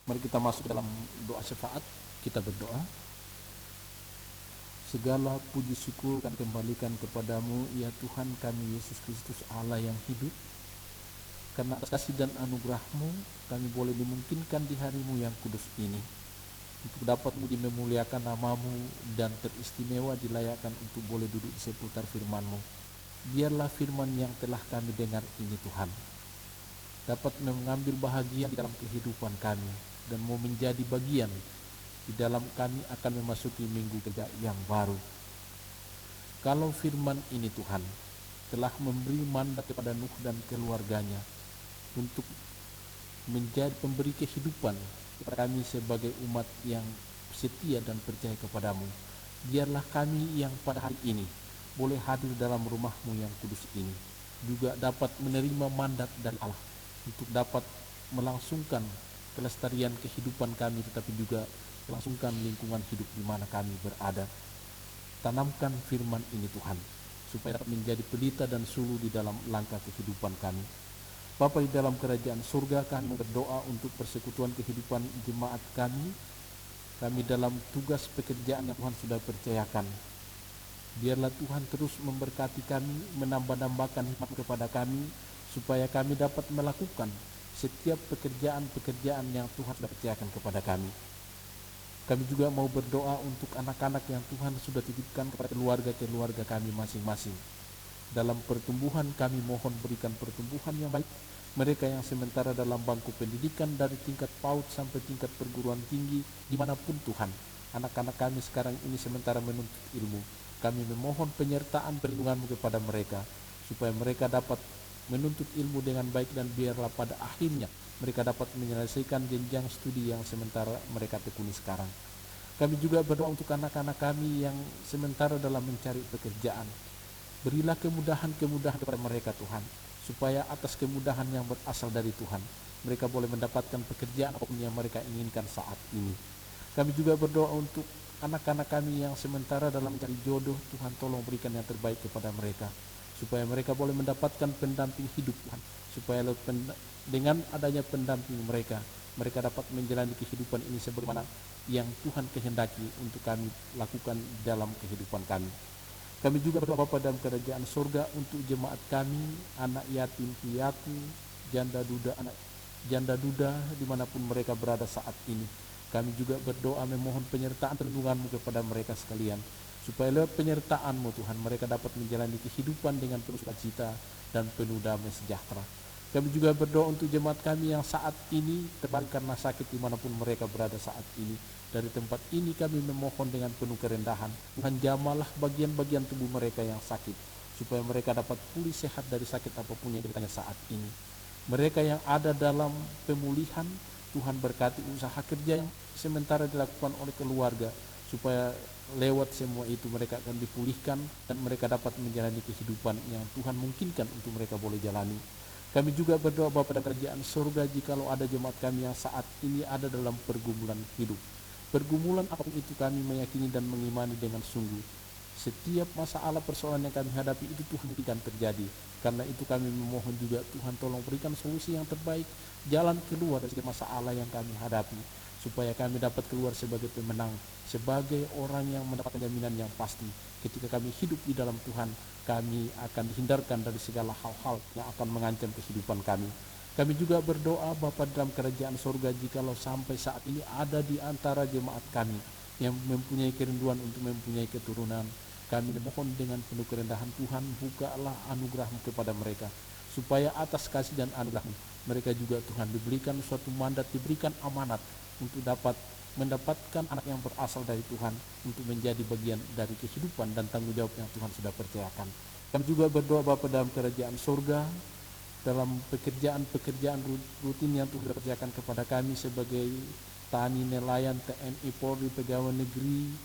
Mari kita masuk dalam doa syafaat. Kita berdoa. Segala puji syukur kami kembalikan kepadamu, ya Tuhan kami Yesus Kristus Allah yang hidup. Karena atas kasih dan anugerah-Mu, kami boleh dimungkinkan di hari-Mu yang kudus ini, untuk dapat memuliakan nama-Mu dan teristimewa dilayakkan untuk boleh duduk di seputar firman-Mu. Biarlah firman yang telah kami dengar ini Tuhan, dapat mengambil bahagia di dalam kehidupan kami, dan mau menjadi bagian di dalam kami akan memasuki minggu kerja yang baru. Kalau firman ini Tuhan telah memberi mandat kepada Nuh dan keluarganya untuk menjadi pemberi kehidupan kepada kami sebagai umat yang setia dan percaya kepadamu, biarlah kami yang pada hari ini boleh hadir dalam rumah-Mu yang kudus ini juga dapat menerima mandat dari Allah untuk dapat melangsungkan kelestarian kehidupan kami, tetapi juga melangsungkan lingkungan hidup di mana kami berada. Tanamkan firman ini Tuhan supaya dapat menjadi pelita dan suluh di dalam langkah kehidupan kami. Bapa di dalam kerajaan surga, kami berdoa untuk persekutuan kehidupan jemaat kami dalam tugas pekerjaan yang Tuhan sudah percayakan. Biarlah Tuhan terus memberkati kami, menambah-nambahkan hikmat kepada kami, supaya kami dapat melakukan setiap pekerjaan-pekerjaan yang Tuhan sudah percayakan kepada kami. Kami juga mau berdoa untuk anak-anak yang Tuhan sudah titipkan kepada keluarga-keluarga kami masing-masing. Dalam pertumbuhan kami mohon berikan pertumbuhan yang baik. Mereka yang sementara dalam bangku pendidikan dari tingkat PAUD sampai tingkat perguruan tinggi dimanapun Tuhan. Anak-anak kami sekarang ini sementara menuntut ilmu. Kami memohon penyertaan perlindungan-Mu kepada mereka, supaya mereka dapat menuntut ilmu dengan baik, dan biarlah pada akhirnya mereka dapat menyelesaikan jenjang studi yang sementara mereka tekuni sekarang. Kami juga berdoa untuk anak-anak kami yang sementara dalam mencari pekerjaan. Berilah kemudahan-kemudahan kepada mereka Tuhan, supaya atas kemudahan yang berasal dari Tuhan, mereka boleh mendapatkan pekerjaan apapun yang mereka inginkan saat ini. Kami juga berdoa untuk anak-anak kami yang sementara dalam mencari jodoh. Tuhan tolong berikan yang terbaik kepada mereka, supaya mereka boleh mendapatkan pendamping hidup Tuhan, supaya dengan adanya pendamping mereka dapat menjalani kehidupan ini sebagaimana yang Tuhan kehendaki untuk kami lakukan dalam kehidupan kami. Kami juga berdoa Bapa dalam kerajaan surga untuk jemaat kami, anak yatim piatu, janda duda dimanapun mereka berada saat ini. Kami juga berdoa memohon penyertaan perlindungan-Mu kepada mereka sekalian, supaya lewat penyertaan-Mu Tuhan, mereka dapat menjalani kehidupan dengan penuh sukacita dan penuh damai sejahtera. Kami juga berdoa untuk jemaat kami yang saat ini terbaring karena sakit dimanapun mereka berada saat ini. Dari tempat ini kami memohon dengan penuh kerendahan, Tuhan jamahlah bagian-bagian tubuh mereka yang sakit, supaya mereka dapat pulih sehat dari sakit apapun yang ditanya saat ini. Mereka yang ada dalam pemulihan, Tuhan berkati usaha kerja yang sementara dilakukan oleh keluarga, supaya lewat semua itu mereka akan dipulihkan dan mereka dapat menjalani kehidupan yang Tuhan mungkinkan untuk mereka boleh jalani. Kami juga berdoa Bapa pada kerajaan surga, jikalau ada jemaat kami yang saat ini ada dalam pergumulan hidup. Pergumulan apapun itu kami meyakini dan mengimani dengan sungguh. Setiap masalah persoalan yang kami hadapi itu Tuhan berikan terjadi. Karena itu kami memohon juga Tuhan tolong berikan solusi yang terbaik, jalan keluar dari masalah yang kami hadapi, supaya kami dapat keluar sebagai pemenang, sebagai orang yang mendapatkan jaminan yang pasti. Ketika kami hidup di dalam Tuhan, kami akan dihindarkan dari segala hal-hal yang akan mengancam kehidupan kami. Kami juga berdoa Bapa dalam kerajaan surga, jikalau sampai saat ini ada di antara jemaat kami yang mempunyai kerinduan untuk mempunyai keturunan, kami mohon dengan penuh kerendahan Tuhan, bukalah anugerah-Mu kepada mereka, supaya atas kasih dan anugerah-Mu mereka juga Tuhan diberikan suatu mandat, diberikan amanat untuk dapat mendapatkan anak yang berasal dari Tuhan, untuk menjadi bagian dari kehidupan dan tanggung jawab yang Tuhan sudah percayakan. Kami juga berdoa Bapa dalam kerajaan surga, dalam pekerjaan-pekerjaan rutin yang Tuhan kerjakan kepada kami sebagai tani, nelayan, TNI, Polri, pegawai negeri,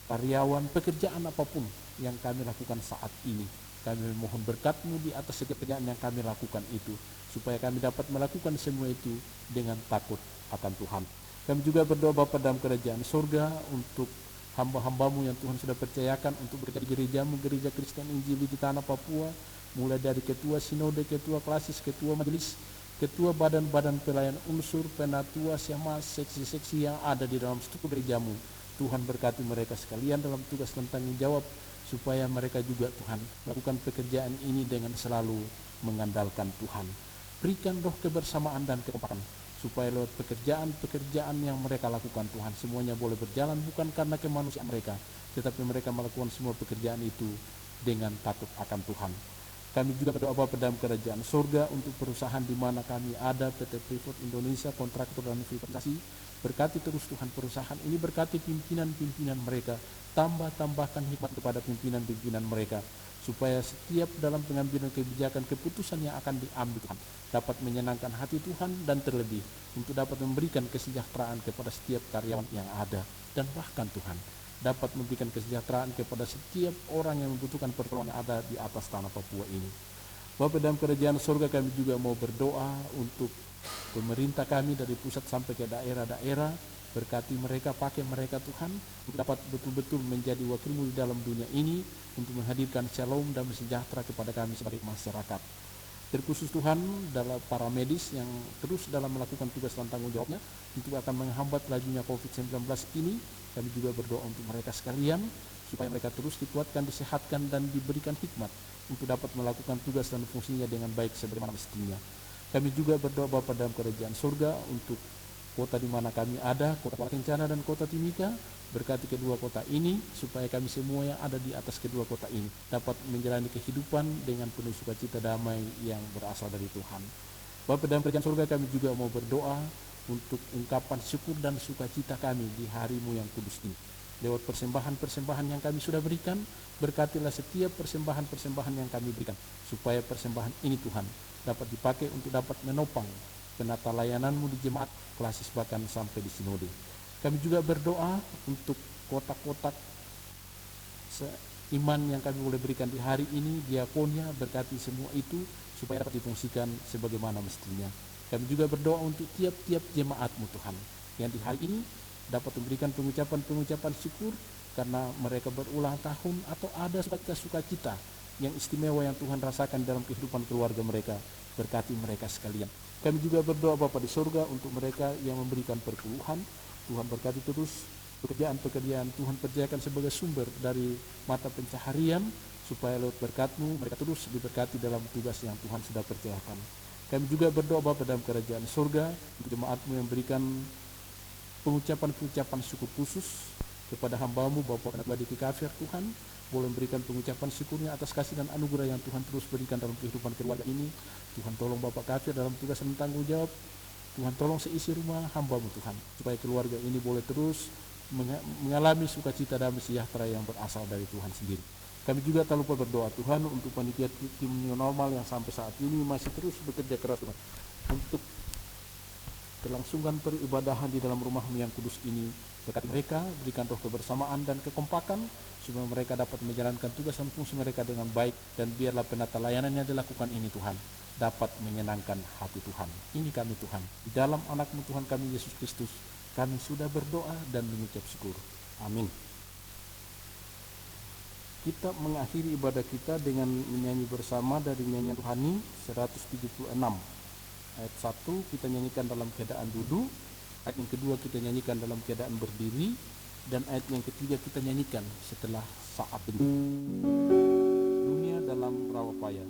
karyawan, pekerjaan apapun yang kami lakukan saat ini. Kami mohon berkat-Mu di atas setiap pekerjaan yang kami lakukan itu, supaya kami dapat melakukan semua itu dengan takut akan Tuhan. Kami juga berdoa Bapa dalam kerajaan surga untuk hamba-hamba-Mu yang Tuhan sudah percayakan untuk bekerja di gereja-Mu, Gereja Kristen Injili di Tanah Papua, mulai dari ketua sinode, ketua klasis, ketua majelis, ketua badan-badan pelayan unsur, penatua, syamah, seksi-seksi yang ada di dalam struktur gereja-Mu. Tuhan berkati mereka sekalian dalam tugas dan tanggung jawab, supaya mereka juga Tuhan melakukan pekerjaan ini dengan selalu mengandalkan Tuhan. Berikan roh kebersamaan dan kekompakan, supaya lewat pekerjaan-pekerjaan yang mereka lakukan Tuhan, semuanya boleh berjalan bukan karena kemanusiaan mereka, tetapi mereka melakukan semua pekerjaan itu dengan takut akan Tuhan. Kami juga berdoa Bapa dalam kerajaan surga untuk perusahaan di mana kami ada, PT Freeport Indonesia, kontraktor dan investasi. Berkati terus Tuhan perusahaan ini, berkati pimpinan-pimpinan mereka, tambahkan hikmat kepada pimpinan-pimpinan mereka, supaya setiap dalam pengambilan kebijakan, keputusan yang akan diambil Tuhan dapat menyenangkan hati Tuhan, dan terlebih untuk dapat memberikan kesejahteraan kepada setiap karyawan yang ada, dan bahkan Tuhan dapat memberikan kesejahteraan kepada setiap orang yang membutuhkan pertolongan ada di atas tanah Papua ini. Bapa dalam kerajaan surga, kami juga mau berdoa untuk pemerintah kami dari pusat sampai ke daerah-daerah, Berkati mereka, pakai mereka Tuhan, untuk dapat betul-betul menjadi wakil-Mu di dalam dunia ini, untuk menghadirkan shalom dan sejahtera kepada kami sebagai masyarakat. Terkhusus Tuhan, dalam para medis yang terus dalam melakukan tugas dan tanggung jawabnya, untuk akan menghambat lajunya COVID-19 ini, kami juga berdoa untuk mereka sekalian, supaya mereka terus dikuatkan, disehatkan, dan diberikan hikmat, untuk dapat melakukan tugas dan fungsinya dengan baik sebagaimana mestinya. Kami juga berdoa Bapa dalam kerajaan surga untuk kota di mana kami ada, kota Kencana dan kota Timika. Berkati kedua kota ini, supaya kami semua yang ada di atas kedua kota ini dapat menjalani kehidupan dengan penuh sukacita damai yang berasal dari Tuhan. Bapa dalam kerajaan surga, kami juga mau berdoa untuk ungkapan syukur dan sukacita kami di hari-Mu yang kudus ini. Lewat persembahan-persembahan yang kami sudah berikan, berkatilah setiap persembahan-persembahan yang kami berikan, supaya persembahan ini Tuhan dapat dipakai untuk dapat menopang penata layanan-Mu di jemaat klasis bahkan sampai di sinode. Kami juga berdoa untuk kotak-kotak iman yang kami boleh berikan di hari ini, diakonnya, berkati semua itu supaya dapat difungsikan sebagaimana mestinya. Kami juga berdoa untuk tiap-tiap jemaat-Mu Tuhan, yang di hari ini dapat memberikan pengucapan-pengucapan syukur karena mereka berulang tahun atau ada sukacita yang istimewa yang Tuhan rasakan dalam kehidupan keluarga mereka. Berkati mereka sekalian. Kami juga berdoa Bapa di surga untuk mereka yang memberikan perpuluhan. Tuhan berkati terus pekerjaan-pekerjaan Tuhan kerjakan sebagai sumber dari mata pencaharian, supaya lewat berkat-Mu mereka terus diberkati dalam tugas yang Tuhan sudah percayakan. Kami juga berdoa Bapa dalam kerajaan surga untuk jemaat-Mu yang berikan pengucapan-pengucapan syukur khusus kepada hamba-Mu Bapak Nabadiki Kafir. Tuhan boleh memberikan pengucapan syukurnya atas kasih dan anugerah yang Tuhan terus berikan dalam kehidupan keluarga ini. Tuhan tolong Bapak Kafir dalam tugas dan tanggung jawab. Tuhan tolong seisi rumah hamba-Mu Tuhan, supaya keluarga ini boleh terus mengalami sukacita dan sejahtera yang berasal dari Tuhan sendiri. Kami juga tak lupa berdoa Tuhan untuk panitia tim New Normal yang sampai saat ini masih terus bekerja keras Tuhan, untuk kelangsungan peribadahan di dalam rumah-Mu yang kudus ini. Berkati mereka, berikan roh kebersamaan dan kekompakan, supaya mereka dapat menjalankan tugas dan fungsi mereka dengan baik, dan biarlah penata layanan yang dilakukan ini Tuhan dapat menyenangkan hati Tuhan. Ini kami Tuhan, di dalam anak-Mu Tuhan kami Yesus Kristus, kami sudah berdoa dan mengucap syukur. Amin. Kita mengakhiri ibadah kita dengan menyanyi bersama dari nyanyian rohani 176. Ayat 1 kita nyanyikan dalam keadaan duduk, ayat yang kedua kita nyanyikan dalam keadaan berdiri, dan ayat yang ketiga kita nyanyikan setelah saat ini. Dunia dalam rawa payah.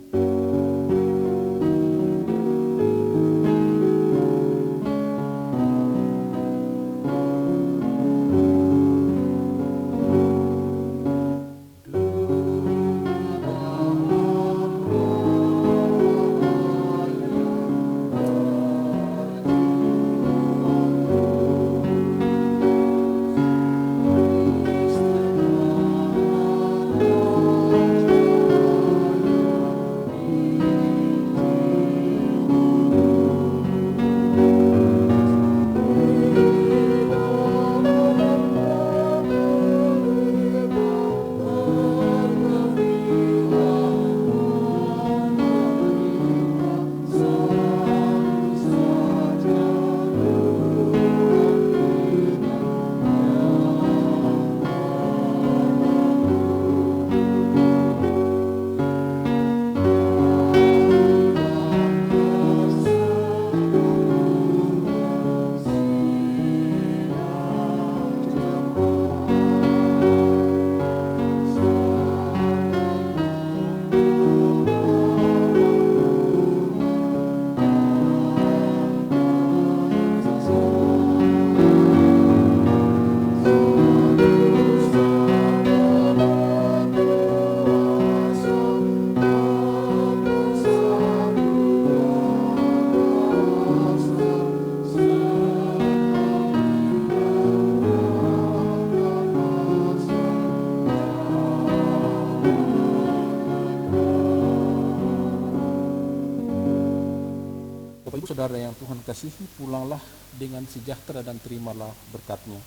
Saudara yang Tuhan kasihi, pulanglah dengan sejahtera dan terimalah berkat-Nya.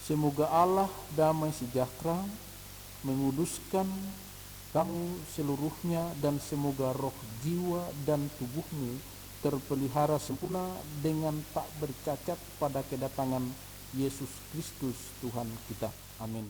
Semoga Allah damai sejahtera menguduskan kamu seluruhnya, dan semoga roh, jiwa, dan tubuhmu terpelihara sempurna dengan tak bercacat pada kedatangan Yesus Kristus Tuhan kita. Amin.